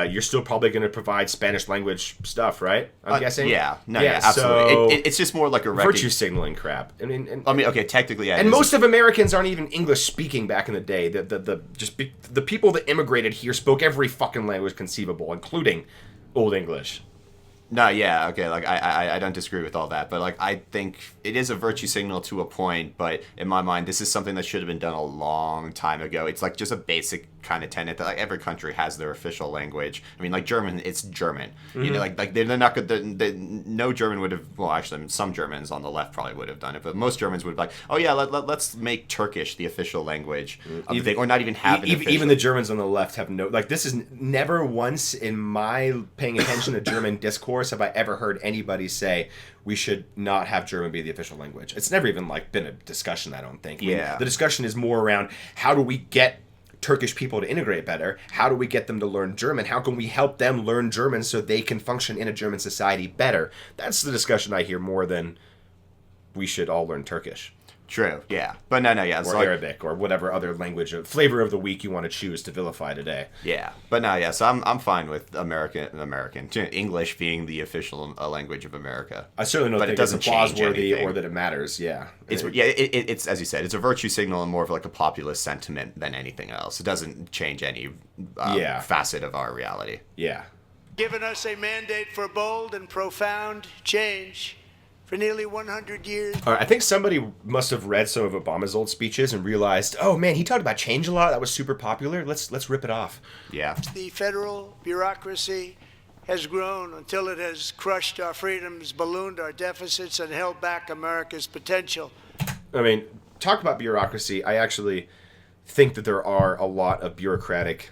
You're still probably going to provide Spanish language stuff, right? I'm guessing. Yeah, no, yeah, absolutely. So It's just more like a virtue signaling crap. I mean, okay, technically, yeah. it and is. most of Americans aren't even English speaking back in the day. The people that immigrated here spoke every fucking language conceivable, including Old English. No, yeah, okay, like, I don't disagree with all that, but, like, I think it is a virtue signal to a point, but in my mind, this is something that should have been done a long time ago. It's, like, just a basic kind of tenet that, like, every country has their official language. I mean, like, German, it's German. Mm-hmm. You know, like they're not good, no German would have, well, actually, I mean, some Germans on the left probably would have done it, but most Germans would have, like, oh, yeah, let's make Turkish the official language of the thing, or not even have an official. Even the Germans on the left have no... Like, this is never once in my paying attention to German discourse have I ever heard anybody say we should not have German be the official language. It's never even, like, been a discussion, I don't think. I mean, Yeah. the discussion is more around how do we get Turkish people to integrate better? How do we get them to learn German? How can we help them learn German so they can function in a German society better? That's the discussion I hear more than we should all learn Turkish. True, yeah. But no, yeah. Or Arabic, or whatever other language, flavor of the week you want to choose to vilify today. Yeah, but no, yeah. So I'm fine with American English being the official language of America. I certainly don't But it think it's doesn't change applause-worthy anything. or that it matters, yeah. It's as you said, it's a virtue signal and more of like a populist sentiment than anything else. It doesn't change any facet of our reality. Yeah. Given us a mandate for bold and profound change for nearly 100 years. All right, I think somebody must have read some of Obama's old speeches and realized, oh man, he talked about change a lot. That was super popular. Let's rip it off. Yeah. The federal bureaucracy has grown until it has crushed our freedoms, ballooned our deficits, and held back America's potential. I mean, talk about bureaucracy. I actually think that there are a lot of bureaucratic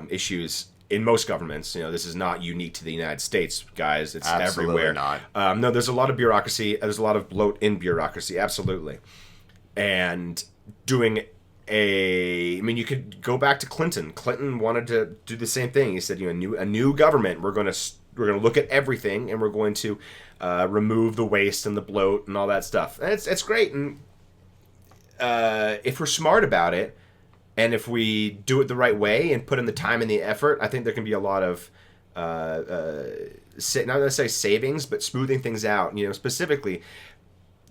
issues in most governments. You know, this is not unique to the United States, guys. It's Absolutely everywhere. not. No, there's a lot of bureaucracy. There's a lot of bloat in bureaucracy. Absolutely. And I mean, you could go back to Clinton. Clinton wanted to do the same thing. He said, you know, a new government. We're going to look at everything, and we're going to remove the waste and the bloat and all that stuff. And it's great. And if we're smart about it, and if we do it the right way and put in the time and the effort, I think there can be a lot of, not necessarily savings, but smoothing things out. You know, specifically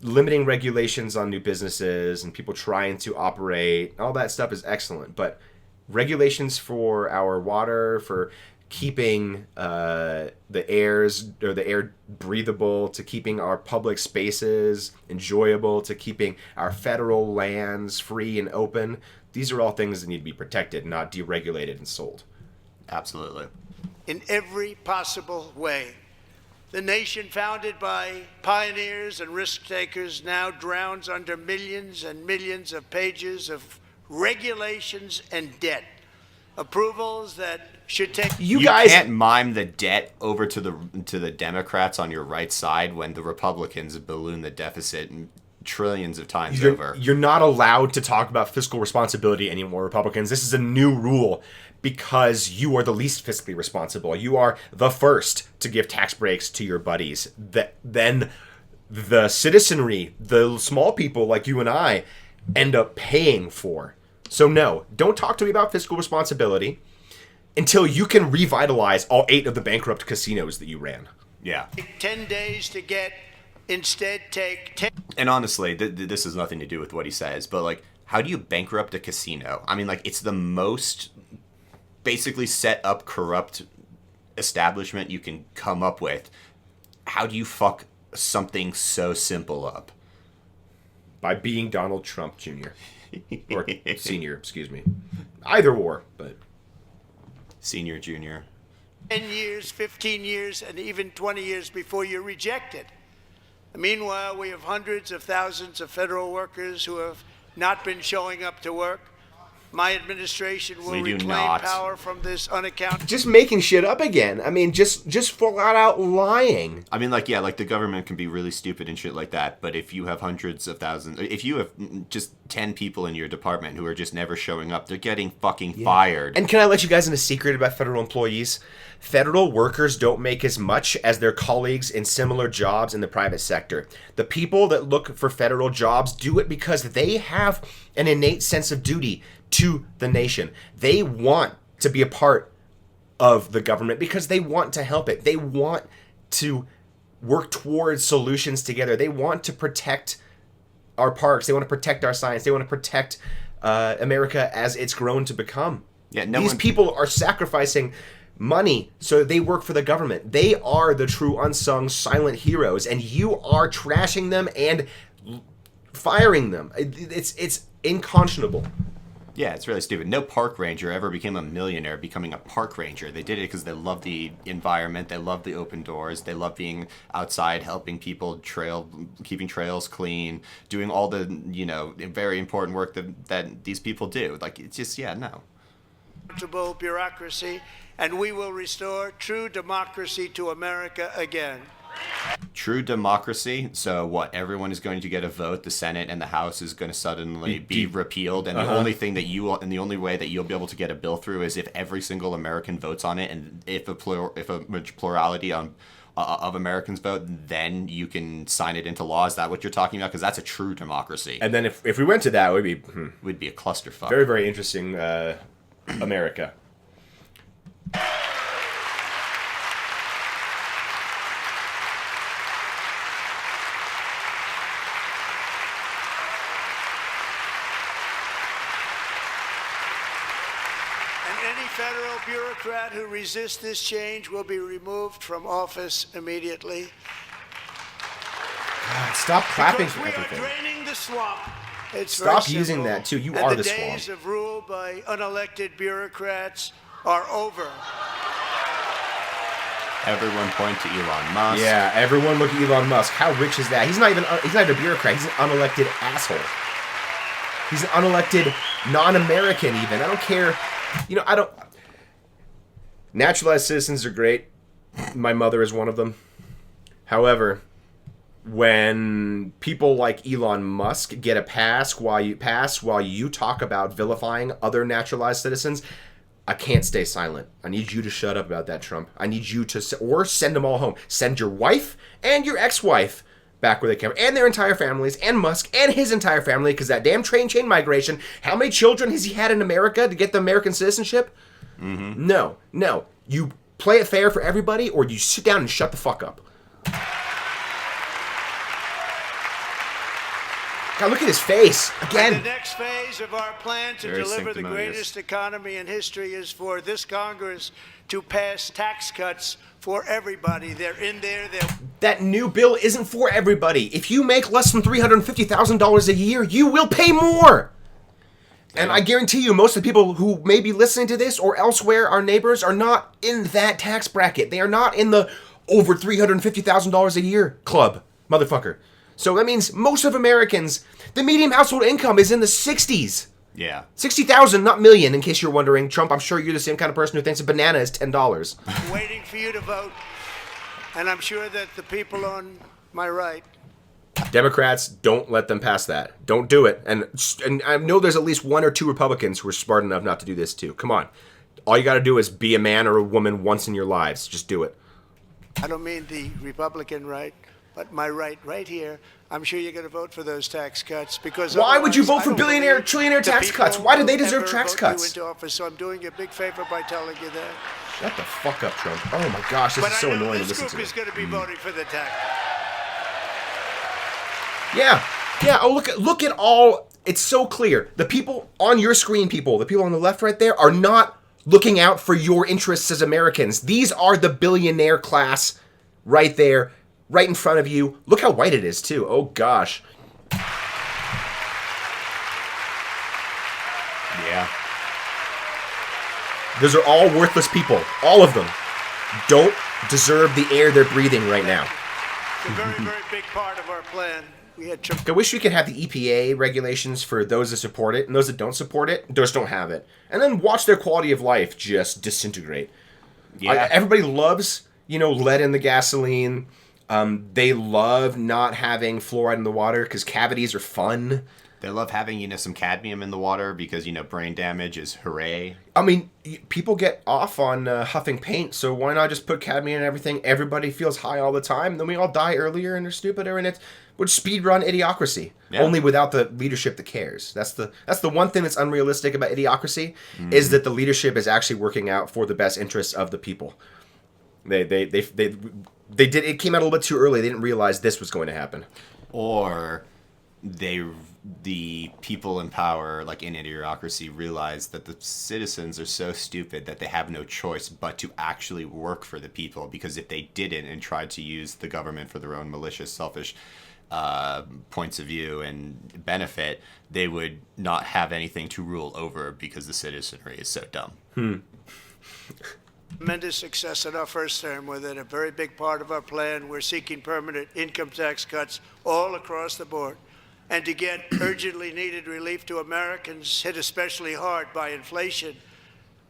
limiting regulations on new businesses and people trying to operate. All that stuff is excellent. But regulations for our water, for keeping the air breathable, to keeping our public spaces enjoyable, to keeping our federal lands free and open. These are all things that need to be protected, not deregulated and sold. Absolutely. In every possible way. The nation founded by pioneers and risk takers now drowns under millions and millions of pages of regulations and debt. Approvals that should take... You guys can't mime the debt over to the Democrats on your right side when the Republicans balloon the deficit trillions of times over. You're not allowed to talk about fiscal responsibility anymore, Republicans. This is a new rule because you are the least fiscally responsible. You are the first to give tax breaks to your buddies. Then the citizenry, the small people like you and I, end up paying for. So no, don't talk to me about fiscal responsibility until you can revitalize all 8 of the bankrupt casinos that you ran. Yeah. 10 days to get, instead take 10. And honestly, this has nothing to do with what he says, but like, how do you bankrupt a casino? I mean, like, it's the most basically set up corrupt establishment you can come up with. How do you fuck something so simple up? By being Donald Trump Jr. Or Senior, excuse me. Either or, but... Senior, junior. 10 years, 15 years, and even 20 years before you're rejected. Meanwhile, we have hundreds of thousands of federal workers who have not been showing up to work. My administration will reclaim power from this unaccountable... Just making shit up again. I mean, just flat out lying. I mean, like, yeah, like the government can be really stupid and shit like that, but if you have hundreds of thousands, if you have just 10 people in your department who are just never showing up, they're getting fucking fired. And can I let you guys in a secret about federal employees? Federal workers don't make as much as their colleagues in similar jobs in the private sector. The people that look for federal jobs do it because they have an innate sense of duty to the nation. They want to be a part of the government because they want to help it. They want to work towards solutions together. They want to protect our parks. They want to protect our science. They want to protect America as it's grown to become. Yeah, These people are sacrificing money so they work for the government. They are the true unsung silent heroes, and you are trashing them and firing them. It's unconscionable. Yeah, it's really stupid. No park ranger ever became a millionaire becoming a park ranger. They did it because they love the environment, they love the open doors, they love being outside, helping people keeping trails clean, doing all the, very important work that these people do. Like, it's just, no. Bureaucracy, and we will restore true democracy to America again. True democracy. So what? Everyone is going to get a vote. The Senate and the House is going to suddenly be repealed, and the only thing that the only way that you'll be able to get a bill through is if every single American votes on it, and if a plurality of Americans vote, then you can sign it into law. Is that what you're talking about? Because that's a true democracy. And then if we went to that, it would be a clusterfuck. Very, very interesting. America. Any federal bureaucrat who resists this change will be removed from office immediately. God, stop clapping for everything. everything. We are draining the swamp. It's Stop using that too. You are the swamp. The days of rule by unelected bureaucrats are over. Everyone point to Elon Musk. Yeah, everyone look at Elon Musk. How rich is that? He's not even a bureaucrat. He's an unelected asshole. He's an unelected non-American even. I don't care. Naturalized citizens are great. My mother is one of them. However, when people like Elon Musk get a pass while you talk about vilifying other naturalized citizens, I can't stay silent. I need you to shut up about that, Trump. I need you to, or send them all home. Send your wife and your ex-wife back where they came, and their entire families, and Musk and his entire family, because that damn chain migration. How many children has he had in America to get the American citizenship? Mm-hmm. No. You play it fair for everybody, or you sit down and shut the fuck up. God, look at his face And again. the next phase of our plan to Very deliver the sanctimonious. greatest economy in history is for this Congress to pass tax cuts for everybody. They're in there. That new bill isn't for everybody. If you make less than $350,000 a year, you will pay more. And I guarantee you, most of the people who may be listening to this or elsewhere, our neighbors, are not in that tax bracket. They are not in the over $350,000 a year club, motherfucker. So that means most of Americans, the median household income is in the 60s. Yeah. 60,000, not million, in case you're wondering. Trump, I'm sure you're the same kind of person who thinks a banana is $10. Waiting for you to vote. And I'm sure that the people on my right, Democrats, don't let them pass that. Don't do it. And I know there's at least one or two Republicans who are smart enough not to do this too. Come on. All you got to do is be a man or a woman once in your lives. Just do it. I don't mean the Republican right, but my right here, I'm sure you're going to vote for those tax cuts because Why would you otherwise vote I for don't billionaire, believe trillionaire the tax people cuts? Why do they will deserve ever tax vote cuts? you into office, so I'm doing you a big favor by telling you that. Shut the fuck up, Trump. Oh my gosh, this But is so I know annoying to this listen group to. is going to be voting for the tax. Yeah. Oh, look at all. It's so clear. The people on your screen, the people on the left right there, are not looking out for your interests as Americans. These are the billionaire class right there, right in front of you. Look how white it is, too. Oh, gosh. Yeah. Those are all worthless people. All of them don't deserve the air they're breathing right now. It's a very, very big part of our plan. We had I wish we could have the EPA regulations for those that support it, and those that don't support it just don't have it. And then watch their quality of life just disintegrate. Yeah. Everybody loves, lead in the gasoline. They love not having fluoride in the water because cavities are fun. They love having, some cadmium in the water because, brain damage is hooray. I mean, people get off on huffing paint, so why not just put cadmium in everything? Everybody feels high all the time, then we all die earlier and they're stupider, and it's would speedrun idiocracy. Yeah. Only without the leadership that cares. That's the one thing that's unrealistic about idiocracy, is that the leadership is actually working out for the best interests of the people. They did. It came out a little bit too early. They didn't realize this was going to happen. Or the people in power, like in idiocracy, realize that the citizens are so stupid that they have no choice but to actually work for the people, because if they didn't and tried to use the government for their own malicious, selfish points of view and benefit, they would not have anything to rule over because the citizenry is so dumb. tremendous success in our first term with it. A very big part of our plan. We're seeking permanent income tax cuts all across the board. And to get urgently needed relief to Americans hit especially hard by inflation,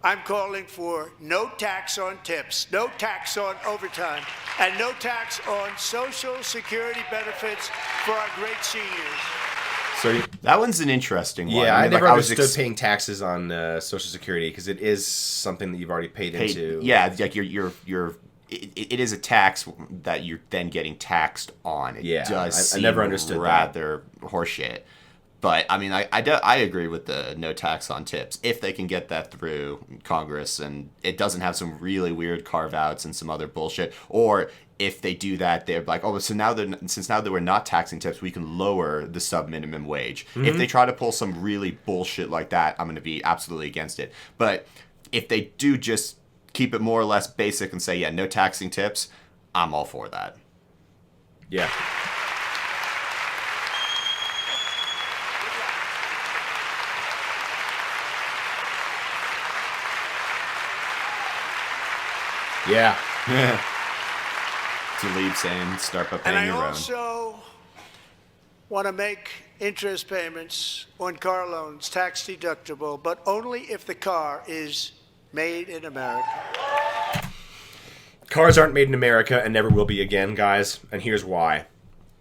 I'm calling for no tax on tips, no tax on overtime, and no tax on Social Security benefits for our great seniors. So That one's an interesting one. yeah, I mean, never like, was understood paying taxes on Social Security, because it is something that you've already paid into. Yeah, like it is a tax that you're then getting taxed on. It Yeah, does I never seem understood that. rather horseshit. But I mean, I agree with the no tax on tips if they can get that through Congress and it doesn't have some really weird carve outs and some other bullshit. Or if they do that, they're like, oh, so now that we're not taxing tips, we can lower the sub minimum wage. Mm-hmm. If they try to pull some really bullshit like that, I'm going to be absolutely against it. But if they do just keep it more or less basic and say, yeah, no taxing tips, I'm all for that. Yeah. Yeah. To leave saying, start by And paying I your own. also want to make interest payments on car loans tax deductible, but only if the car is made in America. Cars aren't made in America and never will be again, guys, and here's why.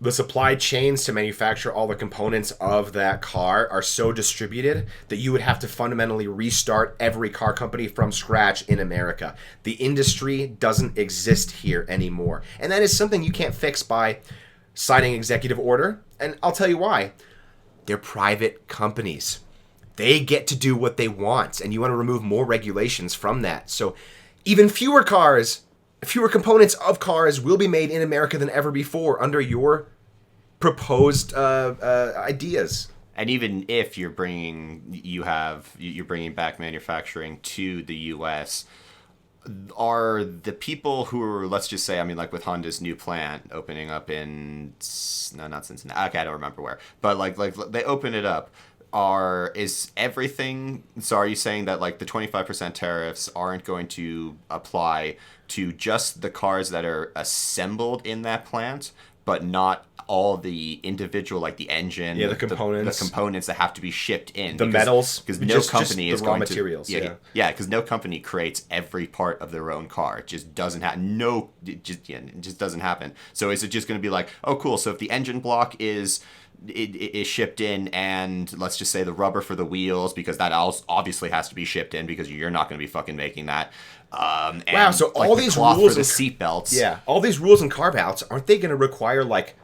The supply chains to manufacture all the components of that car are so distributed that you would have to fundamentally restart every car company from scratch in America. The industry doesn't exist here anymore. And that is something you can't fix by signing executive order. And I'll tell you why. They're private companies. They get to do what they want, and you want to remove more regulations from that. So even fewer components of cars will be made in America than ever before under your proposed ideas. And even if you're bringing back manufacturing to the U.S., are the people who are, let's just say, I mean, like with Honda's new plant opening up in, no, not Cincinnati, okay, I don't remember where, but like they open it up. Is everything, so are you saying that like the 25% tariffs aren't going to apply to just the cars that are assembled in that plant, but not all the individual, like the engine, the components, the components that have to be shipped in, the metals, because no company is the raw going materials, to, because no company creates every part of their own car. It just doesn't happen. It just doesn't happen. So is it just going to be like, oh, cool. So if the engine block is shipped in, and let's just say the rubber for the wheels, because that obviously has to be shipped in because you're not going to be fucking making that. And wow, so like all the these cloth rules for the seat belts. Yeah, all these rules and carve-outs, aren't they going to require like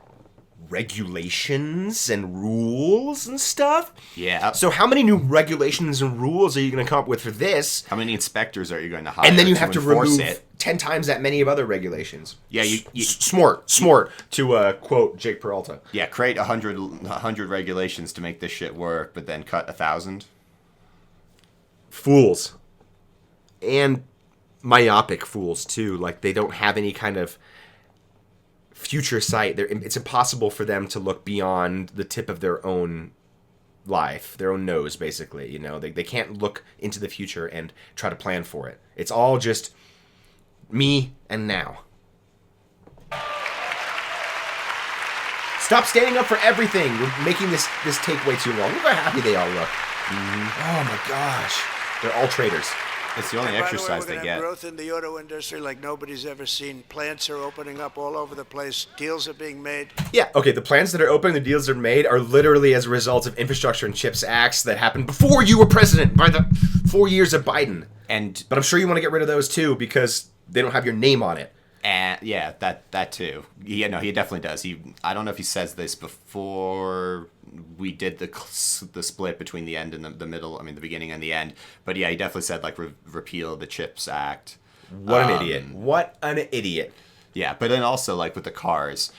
regulations and rules and stuff? Yeah. So how many new regulations and rules are you going to come up with for this? How many inspectors are you going to hire? And then you have to enforce remove it? 10 times that many of other regulations. Yeah, you smart, to quote Jake Peralta. Yeah, create 100 regulations to make this shit work, but then cut 1,000. Fools. And myopic fools, too. Like, they don't have any kind of future sight. It's impossible for them to look beyond the tip of their own life, their own nose, basically. You know, they can't look into the future and try to plan for it. It's all just me and now. Stop standing up for everything. We're making this take way too long. Look how happy they all look. Mm-hmm. Oh my gosh. They're all traitors. It's the only exercise they get. Growth in the auto industry like nobody's ever seen. Plants are opening up all over the place. Deals are being made. Yeah, okay, the plants that are open, the deals that are made, are literally as a result of Infrastructure and Chips Acts that happened before you were president, by the 4 years of Biden. But I'm sure you want to get rid of those too, because they don't have your name on it. And yeah, that too. Yeah, no, he definitely does. I don't know if he says this before we did the split between the end and the middle. I mean, the beginning and the end. But yeah, he definitely said like repeal the Chips Act. What an idiot! What an idiot! Yeah, but then also like with the cars,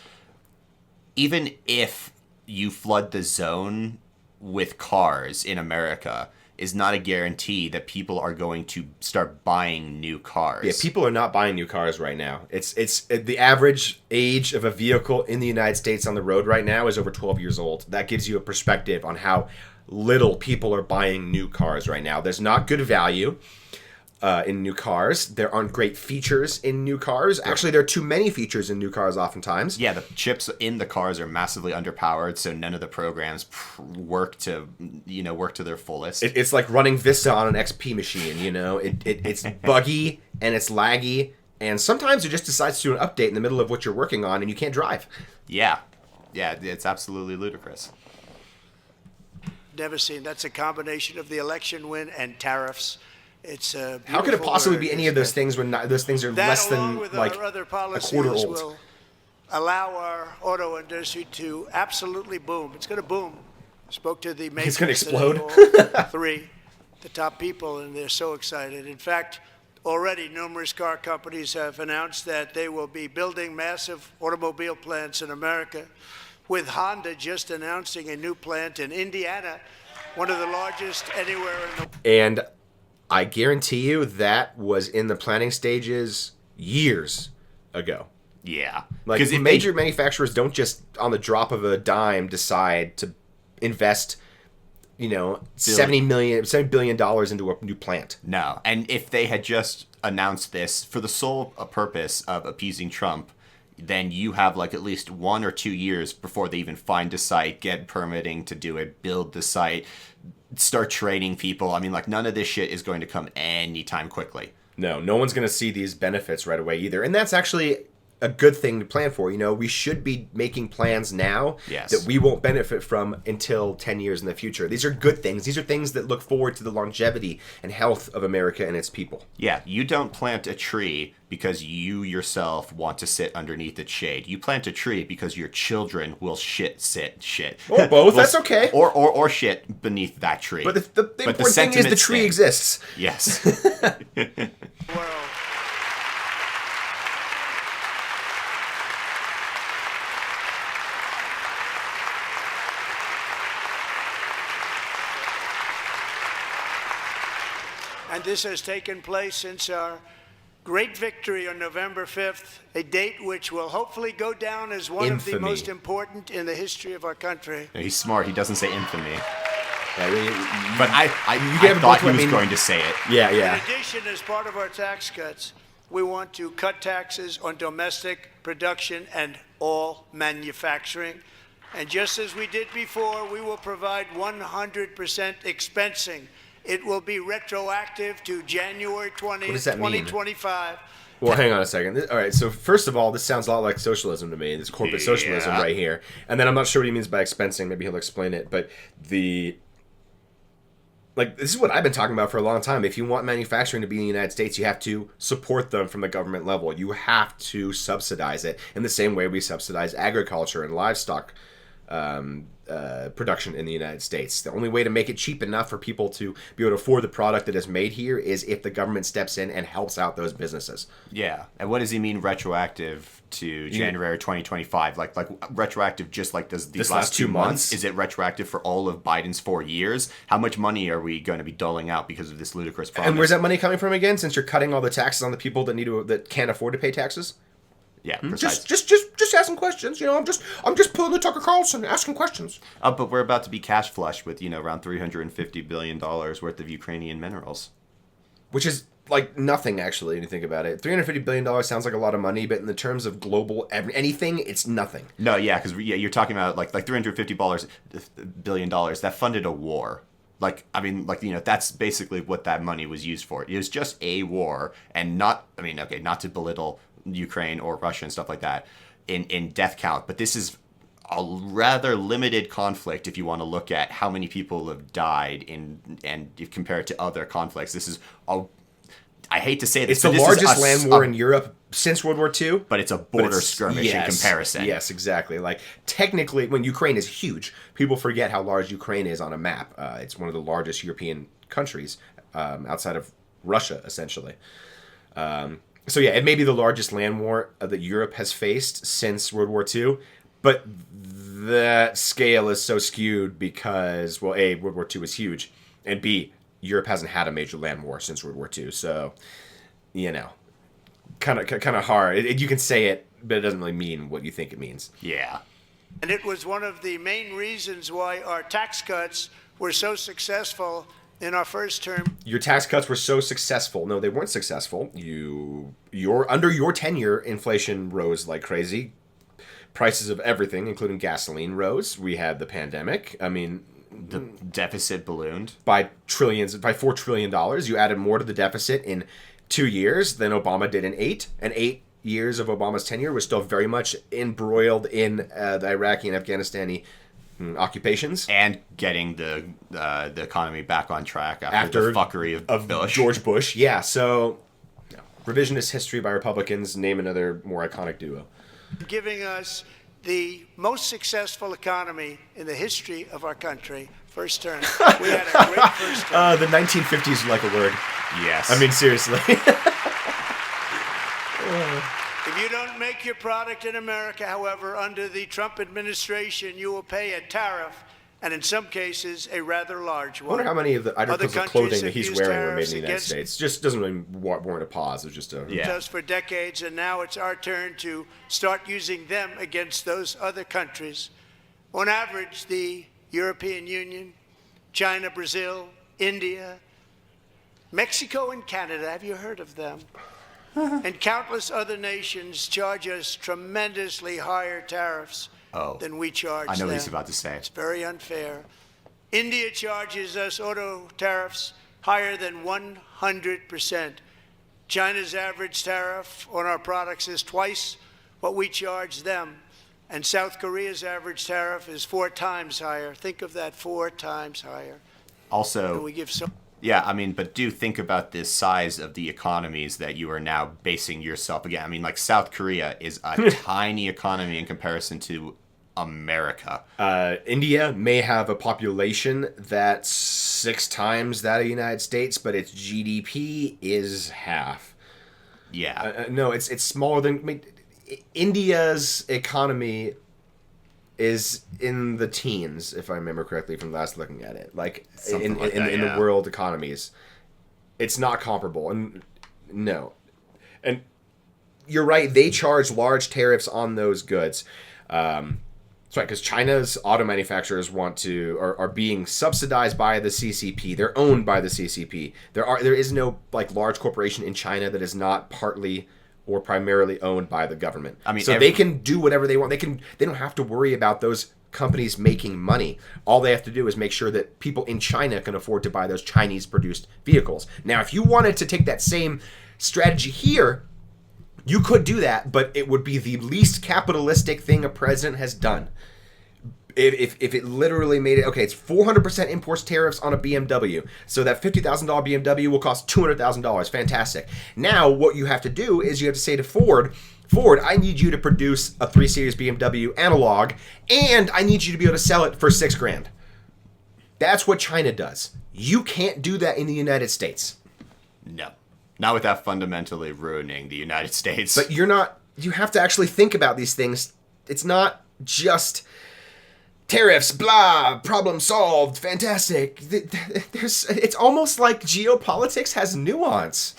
even if you flood the zone with cars in America, is not a guarantee that people are going to start buying new cars. Yeah, people are not buying new cars right now. It's the average age of a vehicle in the United States on the road right now is over 12 years old. That gives you a perspective on how little people are buying new cars right now. There's not good value in new cars. There aren't great features in new cars. Actually, there are too many features in new cars oftentimes. Yeah, the chips in the cars are massively underpowered, so none of the programs work to their fullest. It's like running Vista on an XP machine, you know? It's buggy and it's laggy, and sometimes it just decides to do an update in the middle of what you're working on and you can't drive. Yeah, it's absolutely ludicrous. Never seen. That's a combination of the election win and tariffs. It's a how could it possibly be any of those things when those things are less than like other a policies quarter old? Will allow our auto industry to absolutely boom. It's going to boom. Spoke to the makers. It's going to explode. Three, the top people, and they're so excited. In fact, already numerous car companies have announced that they will be building massive automobile plants in America, with Honda just announcing a new plant in Indiana, one of the largest anywhere in the. And I guarantee you that was in the planning stages years ago. Yeah. Like, major manufacturers don't just, on the drop of a dime, decide to invest, $70 billion into a new plant. No. And if they had just announced this for the sole purpose of appeasing Trump, then you have like at least 1 or 2 years before they even find a site, get permitting to do it, build the site, start training people. I mean, like, none of this shit is going to come anytime quickly. No one's going to see these benefits right away either. And that's actually a good thing to plan for. We should be making plans now that we won't benefit from until 10 years in the future. These are good things. These are things that look forward to the longevity and health of America and its people. Yeah, you don't plant a tree because you yourself want to sit underneath its shade. You plant a tree because your children will shit. Or both, that's okay. Or shit beneath that tree. But the important thing is the tree exists. Yes. And this has taken place since our great victory on November 5th, a date which will hopefully go down as one of the Infamy. most important in the history of our country. He's smart. He doesn't say infamy. Yeah, But I get thought both he was women- going to say it. yeah. In addition, as part of our tax cuts, we want to cut taxes on domestic production and all manufacturing. And just as we did before, we will provide 100% expensing. It will be retroactive to January 20th, What does that mean? 2025. Well, hang on a second. All right, so first of all, this sounds a lot like socialism to me, this corporate socialism right here. And then I'm not sure what he means by expensing. Maybe he'll explain it. But this is what I've been talking about for a long time. If you want manufacturing to be in the United States, you have to support them from the government level. You have to subsidize it in the same way we subsidize agriculture and livestock production in the United States. The only way to make it cheap enough for people to be able to afford the product that is made here is if the government steps in and helps out those businesses. Yeah. And what does he mean retroactive to January 2025? Like retroactive just like these This last 2 months? months? Is it retroactive for all of Biden's 4 years? How much money are we going to be doling out because of this ludicrous promise? And where's that money coming from again? Since you're cutting all the taxes on the people that can't afford to pay taxes? Yeah, precisely. Just asking questions. I'm just pulling the Tucker Carlson, asking questions. But we're about to be cash flush with, around $350 billion worth of Ukrainian minerals. Which is like nothing, actually, when you think about it. $350 billion sounds like a lot of money, but in the terms of global anything, it's nothing. No, yeah, because you're talking about like $350 billion that funded a war. That's basically what that money was used for. It was just a war, and not to belittle Ukraine or Russia and stuff like that in death count, but this is a rather limited conflict if you want to look at how many people have died and you compare it to other conflicts. This is I hate to say this, it's the largest land war in Europe since World War II. But it's a border skirmish in comparison. Yes, exactly. Like, technically, when Ukraine is huge, people forget how large Ukraine is on a map. It's one of the largest European countries outside of Russia, essentially. So yeah, it may be the largest land war that Europe has faced since World War II, but that scale is so skewed because, well, A, World War II was huge, and B, Europe hasn't had a major land war since World War II, so, kind of hard. You can say it, but it doesn't really mean what you think it means. Yeah. And it was one of the main reasons why our tax cuts were so successful in our first term. Your tax cuts were so successful. No, they weren't successful. Under your tenure, inflation rose like crazy. Prices of everything, including gasoline, rose. We had the pandemic. I mean, The deficit ballooned by $4 trillion. You added more to the deficit in 2 years than Obama did in 8. And 8 years of Obama's tenure was still very much embroiled in the Iraqi and Afghanistani occupations. and getting the economy back on track after the fuckery of Bush. George Bush. Yeah, so revisionist history by Republicans. Name another more iconic duo. Giving us the most successful economy in the history of our country. First term. We had a great first term. The 1950s like a word. Yes. I mean, seriously. If you don't make your product in America, however, under the Trump administration, you will pay a tariff, and in some cases, a rather large I one. wonder how many of the articles of countries clothing that have he's used wearing were made in tariffs the United against States. Just doesn't really warrant a pause. It's just a... Yeah. us for decades, and now it's our turn to start using them against those other countries. On average, the European Union, China, Brazil, India, Mexico, and Canada, have you heard of them? And countless other nations charge us tremendously higher tariffs than we charge them. I know what he's about to say. It's very unfair. India charges us auto tariffs higher than 100%. China's average tariff on our products is twice what we charge them. And South Korea's average tariff is 4 times higher. Think of that, 4 times higher. Also, And we give so. yeah, I mean, but do think about the size of the economies that you are now basing yourself again. I mean, like South Korea is a tiny economy in comparison to America. India may have a population that's 6 times that of the United States, but its GDP is half. Yeah. No, it's smaller than... I mean, India's economy is in the teens, if I remember correctly from last looking at it. Like, in yeah. the world economies. It's not comparable. And no. And you're right. They charge large tariffs on those goods. That's right, because China's auto manufacturers are being subsidized by the CCP. They're owned by the CCP. There is no like large corporation in China that is not partly or primarily owned by the government. I mean, so they can do whatever they want. They don't have to worry about those companies making money. All they have to do is make sure that people in China can afford to buy those Chinese-produced vehicles. Now, if you wanted to take that same strategy here, you could do that, but it would be the least capitalistic thing a president has done. If it literally made it, okay, it's 400% imports tariffs on a BMW. So that $50,000 BMW will cost $200,000. Fantastic. Now, what you have to do is you have to say to Ford, I need you to produce a 3 Series BMW analog, and I need you to be able to sell it for $6,000. That's what China does. You can't do that in the United States. No. Not without fundamentally ruining the United States. But you have to actually think about these things. It's not just tariffs, blah, problem solved, fantastic. It's almost like geopolitics has nuance.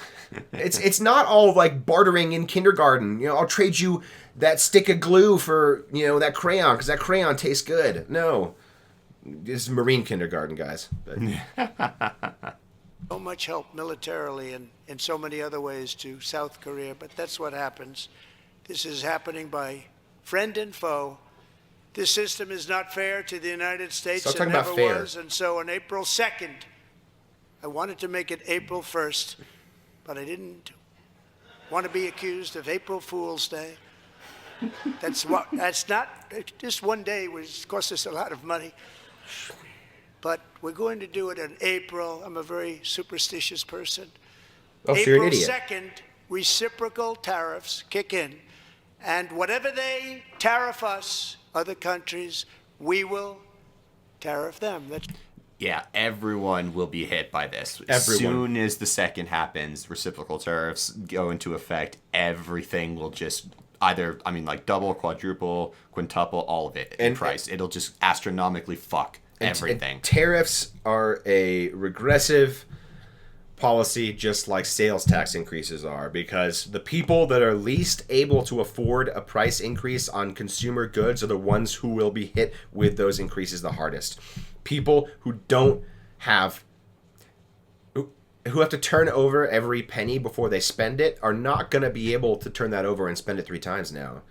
It's not all like bartering in kindergarten. I'll trade you that stick of glue for, that crayon because that crayon tastes good. No. This is Marine kindergarten, guys. So much help militarily and in so many other ways to South Korea, but that's what happens. This is happening by friend and foe. This system is not fair to the United States. Stop it talking never about fair. was. And so on April 2nd, I wanted to make it April 1st, but I didn't want to be accused of April Fool's Day. That's not, just one day was cost us a lot of money. But we're going to do it in April. I'm a very superstitious person. Oh, so you're an April idiot. 2nd, reciprocal tariffs kick in. And whatever they tariff us, other countries, we will tariff them. Yeah, everyone will be hit by this. As soon as the second happens, reciprocal tariffs go into effect. Everything will just double, quadruple, quintuple, all of it in price. It'll just astronomically fuck everything. And tariffs are a regressive policy, just like sales tax increases are, because the people that are least able to afford a price increase on consumer goods are the ones who will be hit with those increases the hardest. People who have to turn over every penny before they spend it are not going to be able to turn that over and spend it 3 times now.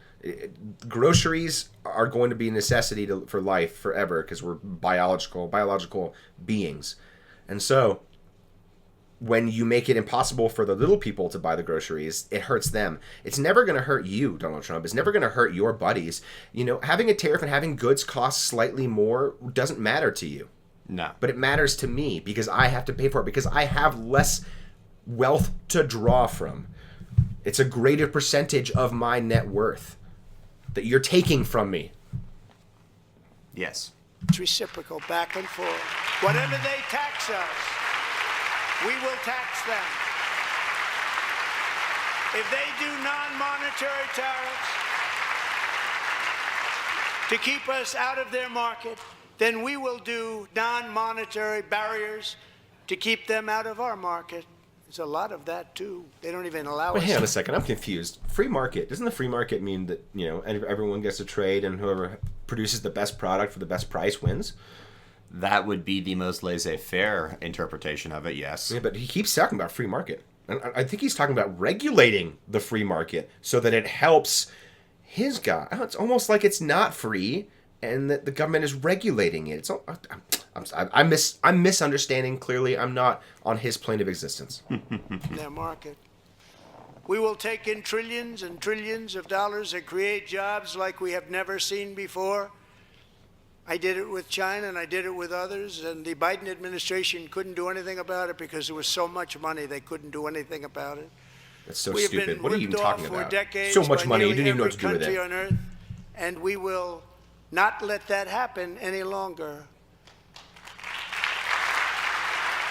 Groceries are going to be a necessity for life forever because we're biological beings. And so when you make it impossible for the little people to buy the groceries, it hurts them. It's never going to hurt you, Donald Trump. It's never going to hurt your buddies. Having a tariff and having goods cost slightly more doesn't matter to you. No. But it matters to me because I have to pay for it, because I have less wealth to draw from. It's a greater percentage of my net worth that you're taking from me. Yes. It's reciprocal, back and forth. Whatever they tax us, we will tax them. If they do non-monetary tariffs to keep us out of their market, then we will do non-monetary barriers to keep them out of our market. There's a lot of that, too. They don't even allow us. Hang on a second. I'm confused. Free market. Doesn't the free market mean that, everyone gets to trade and whoever produces the best product for the best price wins? That would be the most laissez-faire interpretation of it, yes. Yeah, but he keeps talking about free market. And I think he's talking about regulating the free market so that it helps his guy. It's almost like it's not free and that the government is regulating it. I'm misunderstanding. Clearly, I'm not on his plane of existence. Their market. We will take in trillions and trillions of dollars and create jobs like we have never seen before. I did it with China and I did it with others, and the Biden administration couldn't do anything about it because there was so much money they couldn't do anything about it. That's so We have stupid. been What are you even ripped off talking for about? decades So much by money, you nearly didn't even know what every to do with country it. on earth, and we will not let that happen any longer.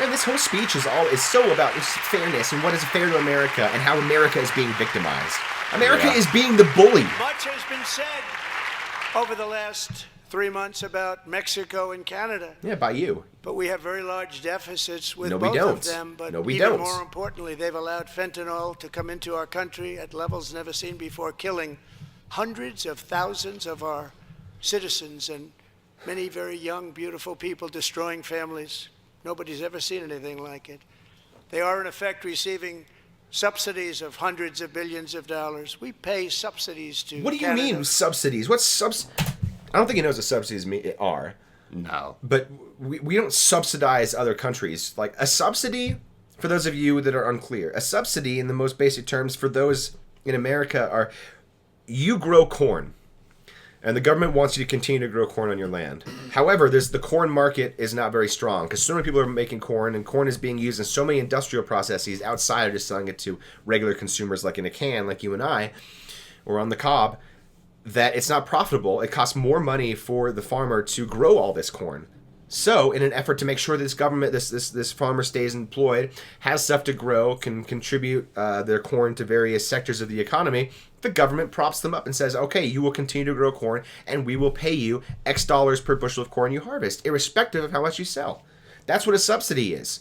And this whole speech is so about fairness and what is fair to America and how America is being victimized. America is being the bully. Much has been said over the last 3 months about Mexico and Canada. Yeah, by you. But we have very large deficits with No, we both don't. of them. But No, we even don't. more importantly, they've allowed fentanyl to come into our country at levels never seen before, killing hundreds of thousands of our citizens and many very young, beautiful people, destroying families. Nobody's ever seen anything like it. They are, in effect, receiving subsidies of hundreds of billions of dollars. We pay subsidies to What do you Canada. mean subsidies? What's I don't think he knows what subsidies are. No. But we don't subsidize other countries. Like a subsidy, for those of you that are unclear, a subsidy in the most basic terms for those in America are you grow corn. And the government wants you to continue to grow corn on your land. However, the corn market is not very strong because so many people are making corn, and corn is being used in so many industrial processes outside of just selling it to regular consumers like in a can, like you and I, or on the cob, that it's not profitable. It costs more money for the farmer to grow all this corn. So, in an effort to make sure that this government, this farmer stays employed, has stuff to grow, can contribute their corn to various sectors of the economy, the government props them up and says, okay, you will continue to grow corn, and we will pay you X dollars per bushel of corn you harvest, irrespective of how much you sell. That's what a subsidy is.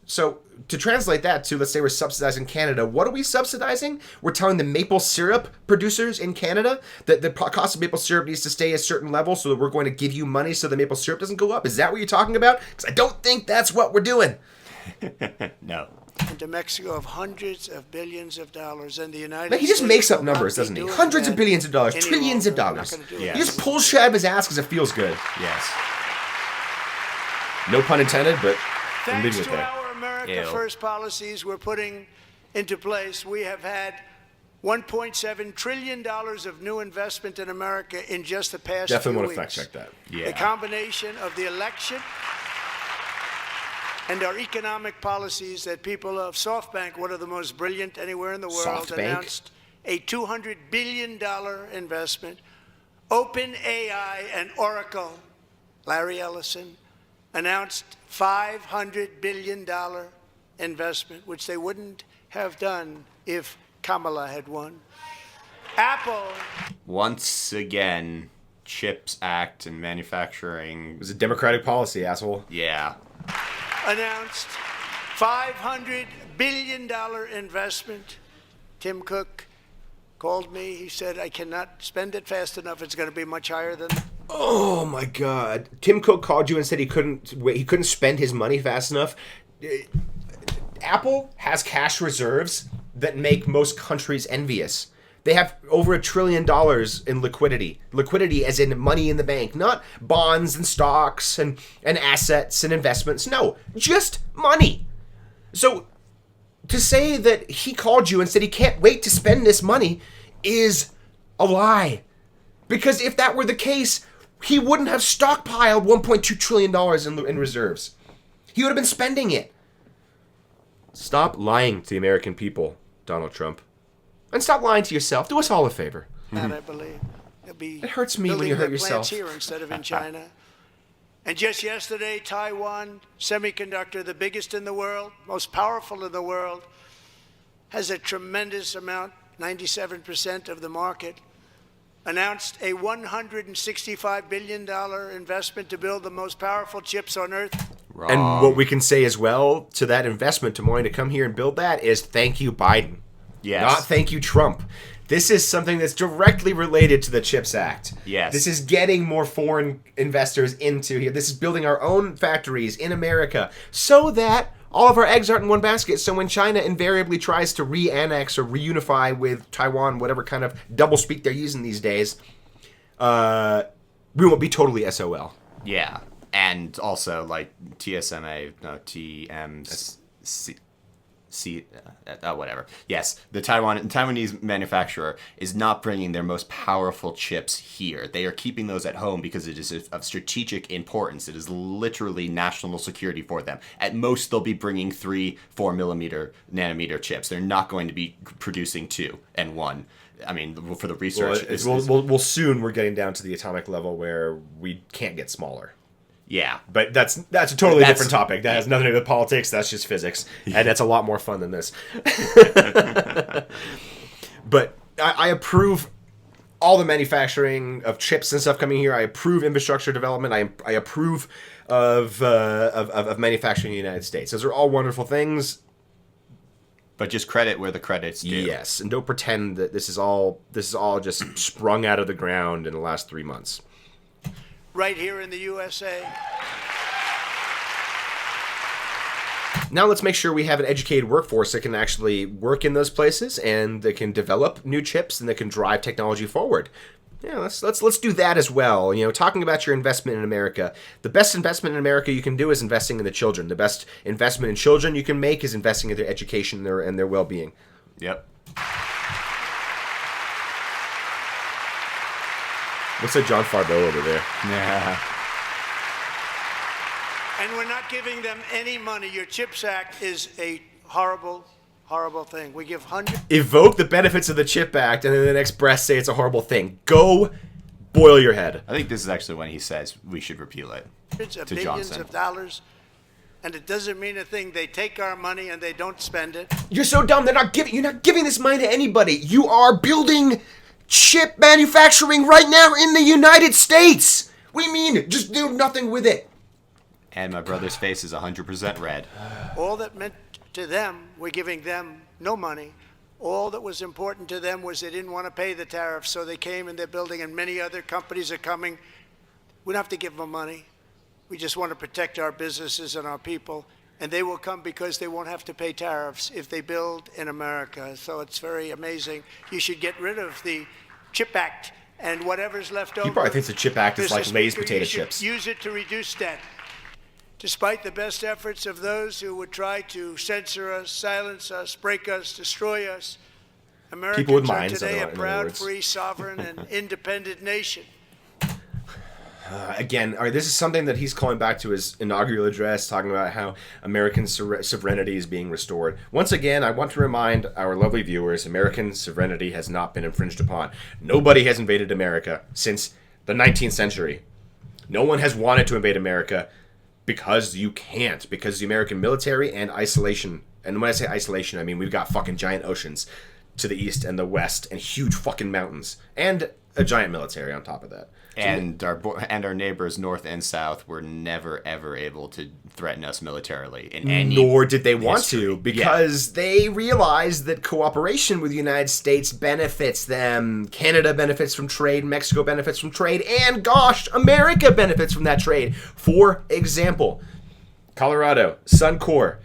So, to translate that to, let's say we're subsidizing Canada, what are we subsidizing? We're telling the maple syrup producers in Canada that the cost of maple syrup needs to stay at a certain level so that we're going to give you money so the maple syrup doesn't go up. Is that what you're talking about? Because I don't think that's what we're doing. No. Into Mexico of hundreds of billions of dollars, and the United Like, he just States makes up will not numbers, be doesn't he? doing Hundreds of that billions of dollars, any trillions of longer. We're not dollars. gonna do Yeah. it. He just pulls shit out of his ass because it feels good. Yes. No pun intended, but I'm Thanks leaving it to there. our America Ew. First policies we're putting into place, we have had $1.7 trillion of new investment in America in just the past Definitely few want to weeks. fact check that. Yeah. The combination of the election and our economic policies that people of SoftBank, one of the most brilliant anywhere in the world, SoftBank? announced a $200 billion investment. OpenAI and Oracle, Larry Ellison, announced $500 billion investment, which they wouldn't have done if Kamala had won. Apple, Once again, CHIPS Act and manufacturing. It was a democratic policy, asshole. Yeah. announced $500 billion investment. Tim Cook called me. He said, I cannot spend it fast enough. It's going to be much higher than that. Oh my God! Tim Cook called you and said he couldn't spend his money fast enough. Apple has cash reserves that make most countries envious. They have over $1 trillion in liquidity. Liquidity as in money in the bank, not bonds and stocks and assets and investments. No, just money. So to say that he called you and said he can't wait to spend this money is a lie. Because if that were the case, he wouldn't have stockpiled $1.2 trillion in reserves. He would have been spending it. Stop lying to the American people, Donald Trump. And stop lying to yourself. Do us all a favor. That I believe. It hurts me when building you hurt their plants yourself. here instead of in China. And just yesterday, Taiwan Semiconductor, the biggest in the world, most powerful in the world, has a tremendous amount, 97% of the market, announced a $165 billion investment to build the most powerful chips on Earth. Wrong. And what we can say as well to that investment, to wanting to come here and build that, is thank you, Biden. Yes. Not thank you, Trump. This is something that's directly related to the CHIPS Act. Yes. This is getting more foreign investors into here. This is building our own factories in America so that all of our eggs aren't in one basket. So when China invariably tries to re-annex or reunify with Taiwan, whatever kind of doublespeak they're using these days, we won't be totally SOL. Yeah. And also, like, TSMA, no, TMC, whatever. Yes, the Taiwanese manufacturer is not bringing their most powerful chips here. They are keeping those at home because it is of strategic importance. It is literally national security for them. At most, they'll be bringing 3-4 nanometer chips. They're not going to be producing 2 and 1. I mean, for the research, Well, soon we're getting down to the atomic level where we can't get smaller. yeah. But that's a totally different topic. That has nothing to do with politics. That's just physics, and that's a lot more fun than this. But I approve all the manufacturing of chips and stuff coming here. I approve infrastructure development. I approve of manufacturing in the United States. Those are all wonderful things. But just credit where the credit's due. Yes, and don't pretend that this is all just sprung out of the ground in the last 3 months. Right here in the USA. Now let's make sure we have an educated workforce that can actually work in those places and that can develop new chips and that can drive technology forward. Yeah, let's do that as well. You know, talking about your investment in America, the best investment in America you can do is investing in the children. The best investment in children you can make is investing in their education and their well-being. Yep. Looks like John Farbeau over there. Yeah. And we're not giving them any money. Your CHIPS Act is a horrible, horrible thing. We give hundreds. Evoke the benefits of the CHIP Act and then the next breath say it's a horrible thing. Go boil your head. I think this is actually when he says we should repeal it. Hundreds of To billions Johnson. of dollars, and it doesn't mean a thing. They take our money and they don't spend it. You're so dumb. You're not giving this money to anybody. You are building chip manufacturing right now in the United States. What do you mean? Just do nothing with it. And my brother's face is 100% red. All that meant to them, we're giving them no money. All that was important to them was they didn't want to pay the tariffs, so they came and they're building, and many other companies are coming. We don't have to give them money. We just want to protect our businesses and our people, and they will come because they won't have to pay tariffs if they build in America. So it's very amazing. You should get rid of the CHIP Act and whatever's left over. He probably thinks the CHIP Act is like Mr. Lay's Speaker, potato you should chips. Use it to reduce debt. Despite the best efforts of those who would try to censor us, silence us, break us, destroy us, Americans People with are minds, today in a other proud, words. free, sovereign, and independent nation. Again, all right, this is something that he's calling back to his inaugural address, talking about how American sovereignty is being restored. Once again, I want to remind our lovely viewers, American sovereignty has not been infringed upon. Nobody has invaded America since the 19th century. No one has wanted to invade America because you can't, because the American military and isolation. And when I say isolation, I mean we've got fucking giant oceans to the east and the west and huge fucking mountains and a giant military on top of that. And our neighbors north and south were never ever able to threaten us militarily in any. Nor did they want history. to, because they realized that cooperation with the United States benefits them. Canada benefits from trade, Mexico benefits from trade, and gosh, America benefits from that trade. For example, Colorado, Suncor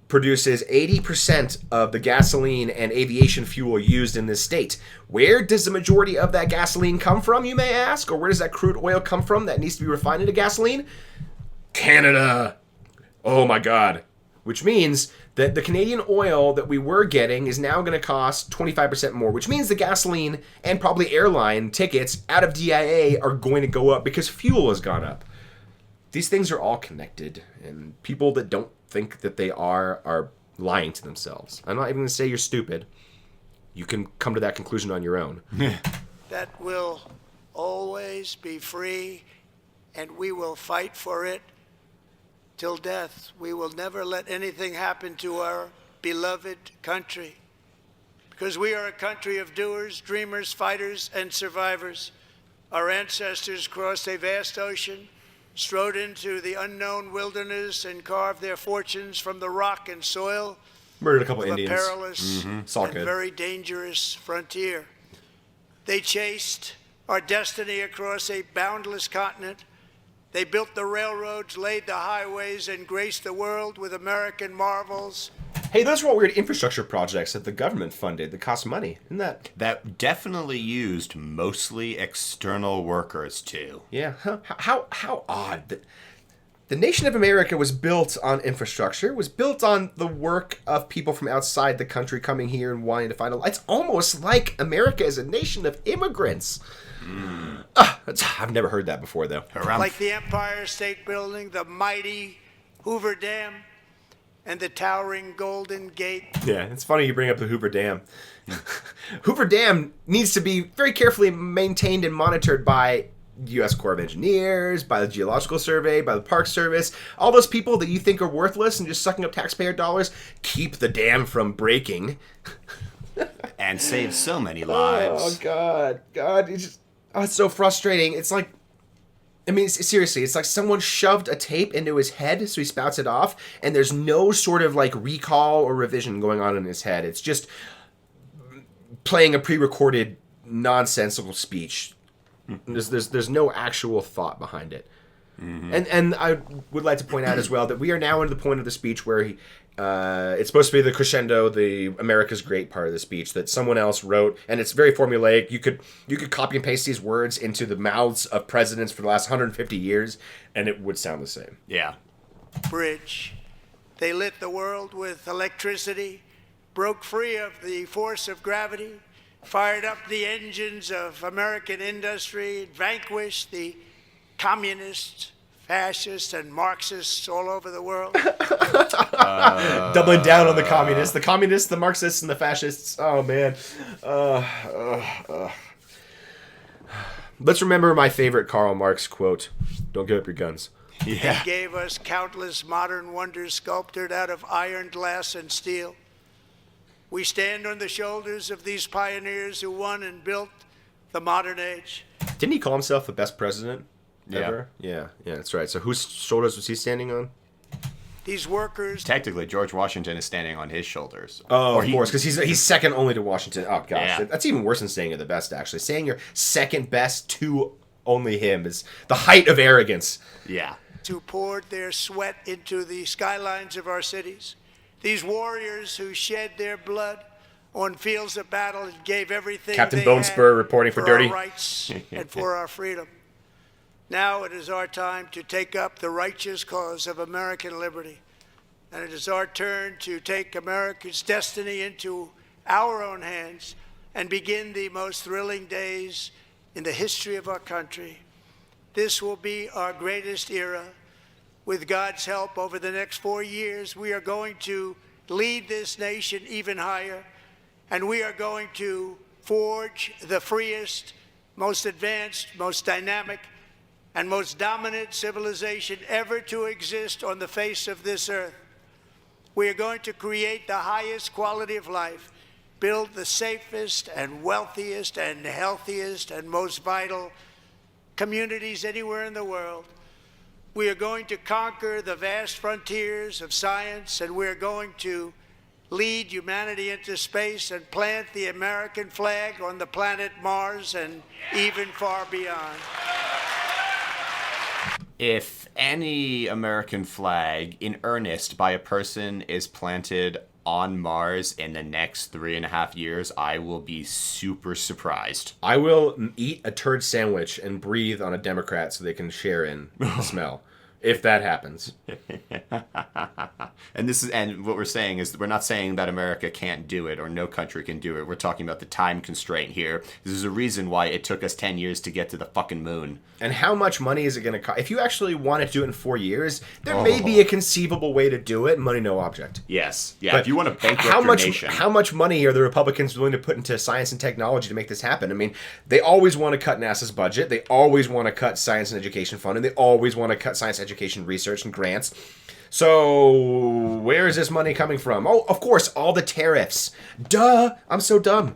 produces 80% of the gasoline and aviation fuel used in this state. Where does the majority of that gasoline come from, you may ask? Or where does that crude oil come from that needs to be refined into gasoline? Canada. Oh my God. Which means that the Canadian oil that we were getting is now going to cost 25% more, which means the gasoline and probably airline tickets out of DIA are going to go up because fuel has gone up. These things are all connected, and people that don't think that they are lying to themselves. I'm not even going to say you're stupid. You can come to that conclusion on your own. That will always be free, and we will fight for it till death. We will never let anything happen to our beloved country, because we are a country of doers, dreamers, fighters, and survivors. Our ancestors crossed a vast ocean, strode into the unknown wilderness, and carved their fortunes from the rock and soil Murdered a couple of a Indians. perilous It's all and good. very dangerous frontier. They chased our destiny across a boundless continent. They built the railroads, laid the highways, and graced the world with American marvels. Hey, those were all weird infrastructure projects that the government funded that cost money. Isn't that? That definitely used mostly external workers too. Yeah. How odd that the nation of America was built on infrastructure, was built on the work of people from outside the country coming here and wanting to find a life. It's almost like America is a nation of immigrants. I've never heard that before, though. Like the Empire State Building, the mighty Hoover Dam, and the towering Golden Gate. Yeah, it's funny you bring up the Hoover Dam. Hoover Dam needs to be very carefully maintained and monitored by the U.S. Corps of Engineers, by the Geological Survey, by the Park Service. All those people that you think are worthless and just sucking up taxpayer dollars, keep the dam from breaking. And saved so many lives. Oh, God. It's so frustrating. It's like, I mean, seriously, it's like someone shoved a tape into his head so he spouts it off, and there's no sort of like recall or revision going on in his head. It's just playing a pre-recorded nonsensical speech. There's no actual thought behind it. Mm-hmm. And I would like to point out as well that we are now into the point of the speech where it's supposed to be the crescendo, the America's Great part of the speech that someone else wrote, and it's very formulaic. You could copy and paste these words into the mouths of presidents for the last 150 years, and it would sound the same. Yeah. Bridge. They lit the world with electricity, broke free of the force of gravity, fired up the engines of American industry, vanquished the communists, fascists, and Marxists all over the world. Doubling down on the communists, the Marxists, and the fascists. Oh, man. Let's remember my favorite Karl Marx quote. Don't give up your guns. Yeah. He gave us countless modern wonders sculptured out of iron, glass, and steel. We stand on the shoulders of these pioneers who won and built the modern age. Didn't he call himself the best president ever? Yeah, that's right. So whose shoulders was he standing on? These workers... Technically, George Washington is standing on his shoulders. Oh, of course, because he's second only to Washington. Oh, gosh. Yeah. That's even worse than saying you're the best, actually. Saying you're second best to only him is the height of arrogance. Yeah. Who poured their sweat into the skylines of our cities. These warriors who shed their blood on fields of battle and gave everything Captain they Bonespur had reporting for our Dirty. rights and for our freedom. Now it is our time to take up the righteous cause of American liberty. And it is our turn to take America's destiny into our own hands and begin the most thrilling days in the history of our country. This will be our greatest era. With God's help, over the next 4 years, we are going to lead this nation even higher, and we are going to forge the freest, most advanced, most dynamic, and most dominant civilization ever to exist on the face of this earth. We are going to create the highest quality of life, build the safest and wealthiest and healthiest and most vital communities anywhere in the world. We are going to conquer the vast frontiers of science, and we're going to lead humanity into space and plant the American flag on the planet Mars and even far beyond. If any American flag in earnest by a person is planted on Mars in the next 3.5 years, I will be super surprised. I will eat a turd sandwich and breathe on a Democrat so they can share in the smell. If that happens. And what we're saying is we're not saying that America can't do it or no country can do it. We're talking about the time constraint here. This is a reason why it took us 10 years to get to the fucking moon. And how much money is it going to cost? If you actually want to do it in 4 years, there may be a conceivable way to do it. Money, no object. Yes. Yeah. But if you want to bankrupt your nation. How much money are the Republicans willing to put into science and technology to make this happen? I mean, they always want to cut NASA's budget. They always want to cut science and education funding. They always want to cut science education research and grants. So, where is this money coming from? Oh, of course, all the tariffs. Duh, I'm so dumb.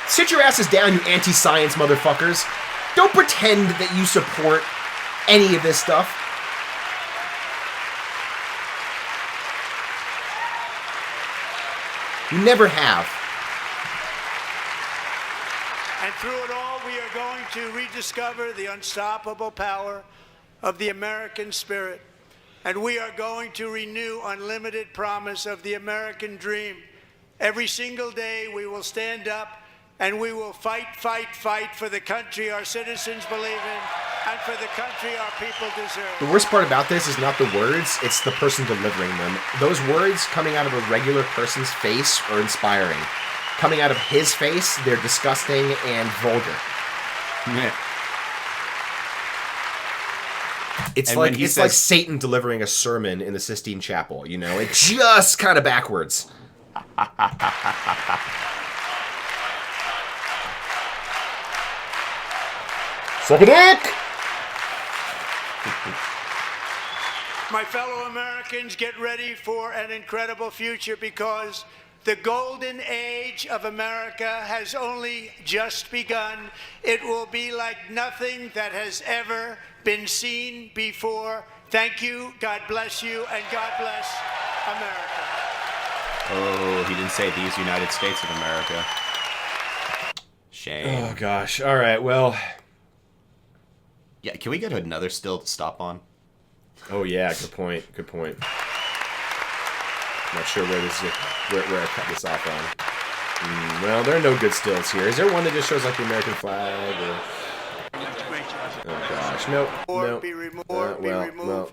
Sit your asses down, you anti-science motherfuckers. Don't pretend that you support any of this stuff. You never have. And through it all, we are going to rediscover the unstoppable power of the American spirit. And we are going to renew unlimited promise of the American dream. Every single day we will stand up and we will fight for the country our citizens believe in and for the country our people deserve. The worst part about this is not the words, it's the person delivering them. Those words coming out of a regular person's face are inspiring. Coming out of his face, they're disgusting and vulgar. It's like Satan delivering a sermon in the Sistine Chapel, you know? It's just kind of backwards. Suck a dick! My fellow Americans, get ready for an incredible future because The golden age of America has only just begun. It will be like nothing that has ever been seen before. Thank you, God bless you, and God bless America. Oh, he didn't say these United States of America. Shame. Oh, gosh. All right, well... Yeah, can we get another still to stop on? Oh, yeah, good point. Not sure where this is, where I cut this off on. Well, there are no good stills here. Is there one that just shows like the American flag? Or... Oh gosh, nope.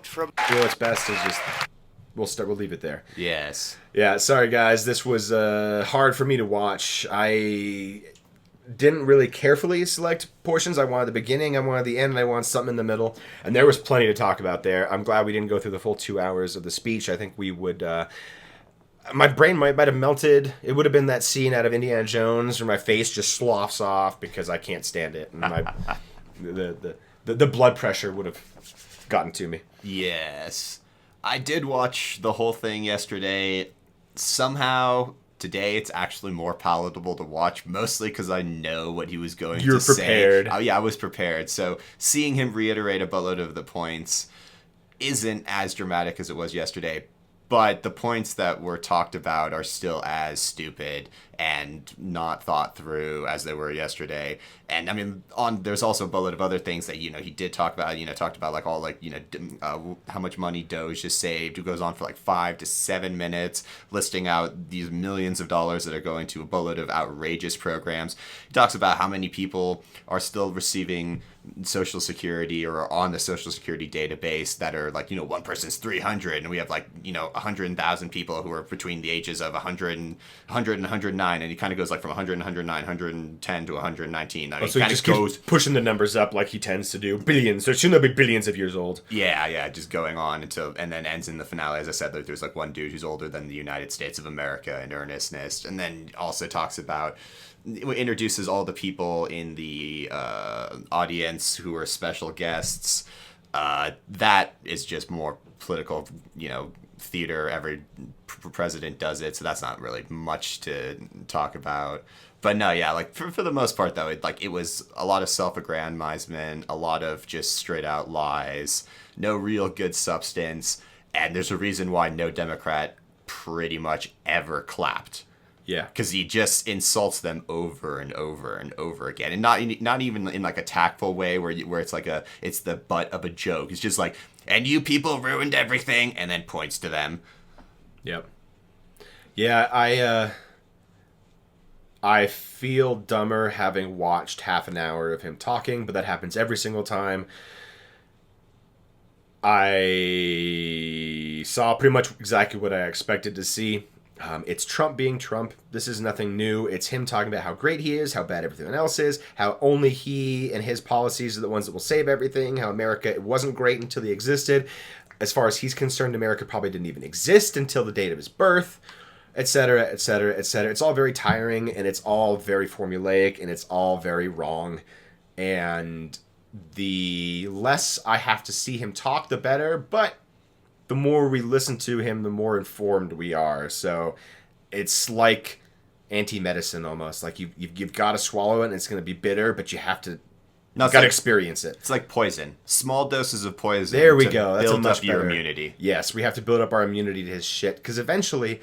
From. You know what's best is just we'll leave it there. Yes. Yeah, sorry guys, this was hard for me to watch. I didn't really carefully select portions. I wanted the beginning, I wanted the end, and I wanted something in the middle. And there was plenty to talk about there. I'm glad we didn't go through the full 2 hours of the speech. I think we would... my brain might have melted. It would have been that scene out of Indiana Jones where my face just sloughs off because I can't stand it. And my the blood pressure would have gotten to me. Yes. I did watch the whole thing yesterday. Somehow... Today, it's actually more palatable to watch, mostly because I know what he was going to say. You're prepared. Oh, yeah, I was prepared. So seeing him reiterate a buttload of the points isn't as dramatic as it was yesterday. But the points that were talked about are still as stupid and not thought through as they were yesterday. And I mean, there's also a bullet of other things that, he did talk about, talked about like all like, how much money Doge just saved. It goes on for like 5 to 7 minutes, listing out these millions of dollars that are going to a bullet of outrageous programs. He talks about how many people are still receiving Social Security or are on the Social Security database that are like, one person's 300 and we have like, 100,000 people who are between the ages of 100 and 109, and he kind of goes like from 100 and 109, 110 to 119. I mean, So he just goes pushing the numbers up like he tends to do. Billions. There shouldn't be billions of years old. Yeah, just going on and then ends in the finale. As I said, there's like one dude who's older than the United States of America in earnestness, and then also talks about, introduces all the people in the audience who are special guests. That is just more political, theater. Every president does it, so that's not really much to talk about. But no, yeah, like for the most part though, it was a lot of self-aggrandizement, a lot of just straight out lies, no real good substance, and there's a reason why no Democrat pretty much ever clapped. Yeah, because he just insults them over and over and over again, and not even in like a tactful way where it's like it's the butt of a joke. It's just like, and you people ruined everything, and then points to them. Yep. Yeah, I feel dumber having watched half an hour of him talking, but that happens every single time. I saw pretty much exactly what I expected to see. It's Trump being Trump. This is nothing new. It's him talking about how great he is, how bad everything else is, how only he and his policies are the ones that will save everything, how America it wasn't great until he existed. As far as he's concerned, America probably didn't even exist until the date of his birth, etc., etc., etc. It's all very tiring, and it's all very formulaic, and it's all very wrong. And the less I have to see him talk, the better, but the more we listen to him, the more informed we are. So it's like anti-medicine almost. Like you've got to swallow it, and it's going to be bitter, but you have to got to experience it. It's like poison. Small doses of poison. There we go. That's build a much up your better immunity. Yes, we have to build up our immunity to his shit, because eventually,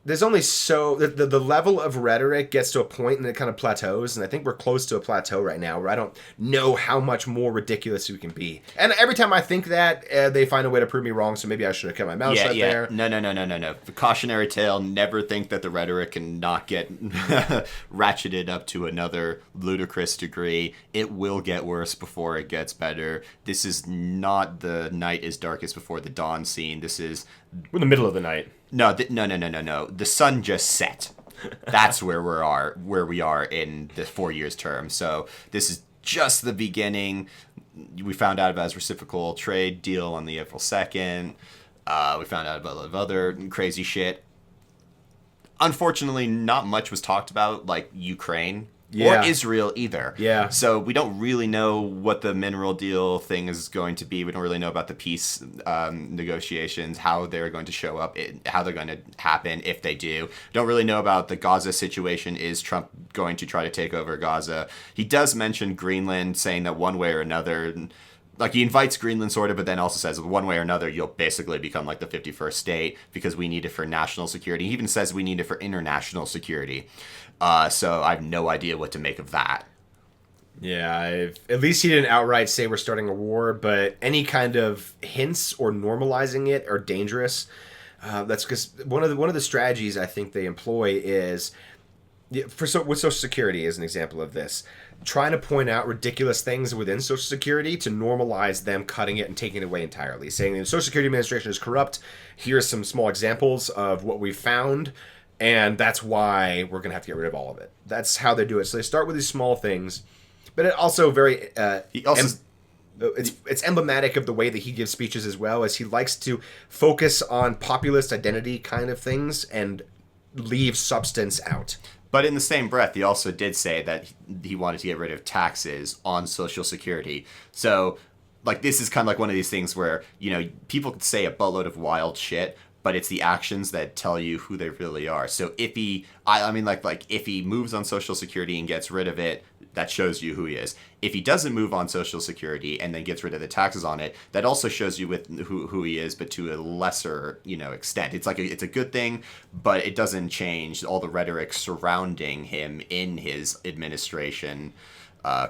there's only so the level of rhetoric gets to a point and it kind of plateaus, and I think we're close to a plateau right now where I don't know how much more ridiculous we can be. And every time I think that, they find a way to prove me wrong, so maybe I should have kept my mouth shut there. No. The cautionary tale, never think that the rhetoric can not get ratcheted up to another ludicrous degree. It will get worse before it gets better. This is not the night is darkest before the dawn scene. This is... We're in the middle of the night. No. The sun just set. That's where we are in the 4 years term. So this is just the beginning. We found out about his reciprocal trade deal on the April 2nd. We found out about a lot of other crazy shit. Unfortunately, not much was talked about, like Ukraine. Yeah. or Israel either. Yeah. So we don't really know what the mineral deal thing is going to be. We don't really know about the peace negotiations, how they're going to show up, how they're going to happen if they do. Don't really know about the Gaza situation. Is Trump going to try to take over Gaza? He does mention Greenland, saying that one way or another, like he invites Greenland sort of, but then also says one way or another you'll basically become like the 51st state because we need it for national security. He even says we need it for international security. So I have no idea what to make of that. Yeah, at least he didn't outright say we're starting a war, but any kind of hints or normalizing it are dangerous. That's because one of the strategies I think they employ is with Social Security as an example of this, trying to point out ridiculous things within Social Security to normalize them cutting it and taking it away entirely, saying the Social Security Administration is corrupt. Here's some small examples of what we've found, and that's why we're going to have to get rid of all of it. That's how they do it. So they start with these small things, but it also very it's emblematic of the way that he gives speeches as well, as he likes to focus on populist identity kind of things and leave substance out. But in the same breath, he also did say that he wanted to get rid of taxes on Social Security. So, like, this is kind of like one of these things where, you know, people could say a buttload of wild shit, but it's the actions that tell you who they really are. So if he, if he moves on Social Security and gets rid of it, that shows you who he is. If he doesn't move on Social Security and then gets rid of the taxes on it, that also shows you with who he is, but to a lesser, extent. It's like it's a good thing, but it doesn't change all the rhetoric surrounding him in his administration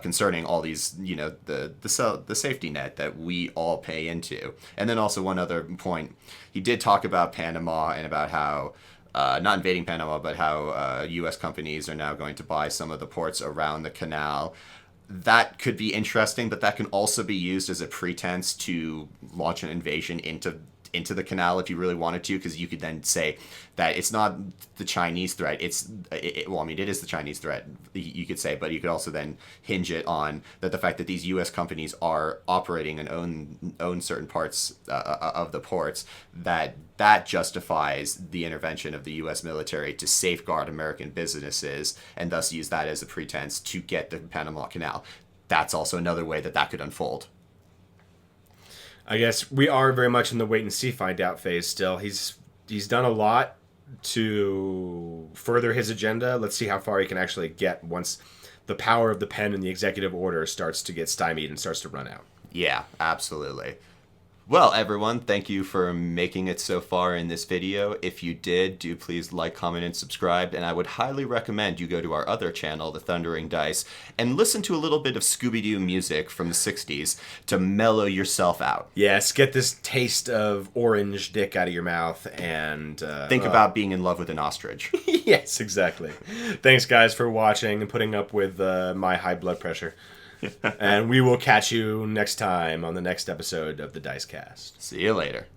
concerning all these, the safety net that we all pay into. And then also one other point, he did talk about Panama and about how not invading Panama, but how U.S. companies are now going to buy some of the ports around the canal. That could be interesting, but that can also be used as a pretense to launch an invasion into the canal if you really wanted to, because you could then say that it's not the Chinese threat. It is the Chinese threat, you could say, but you could also then hinge it on that the fact that these U.S. companies are operating and own certain parts of the ports, that justifies the intervention of the U.S. military to safeguard American businesses, and thus use that as a pretense to get the Panama Canal. That's also another way that could unfold. I guess we are very much in the wait and see, find out phase still. He's done a lot to further his agenda. Let's see how far he can actually get once the power of the pen and the executive order starts to get stymied and starts to run out. Yeah, absolutely. Well, everyone, thank you for making it so far in this video. If you did, do please like, comment, and subscribe. And I would highly recommend you go to our other channel, The Thundering Dice, and listen to a little bit of Scooby-Doo music from the 60s to mellow yourself out. Yes, get this taste of orange dick out of your mouth and... think about being in love with an ostrich. Yes, exactly. Thanks, guys, for watching and putting up with my high blood pressure. And we will catch you next time on the next episode of the Dice Cast. See you later.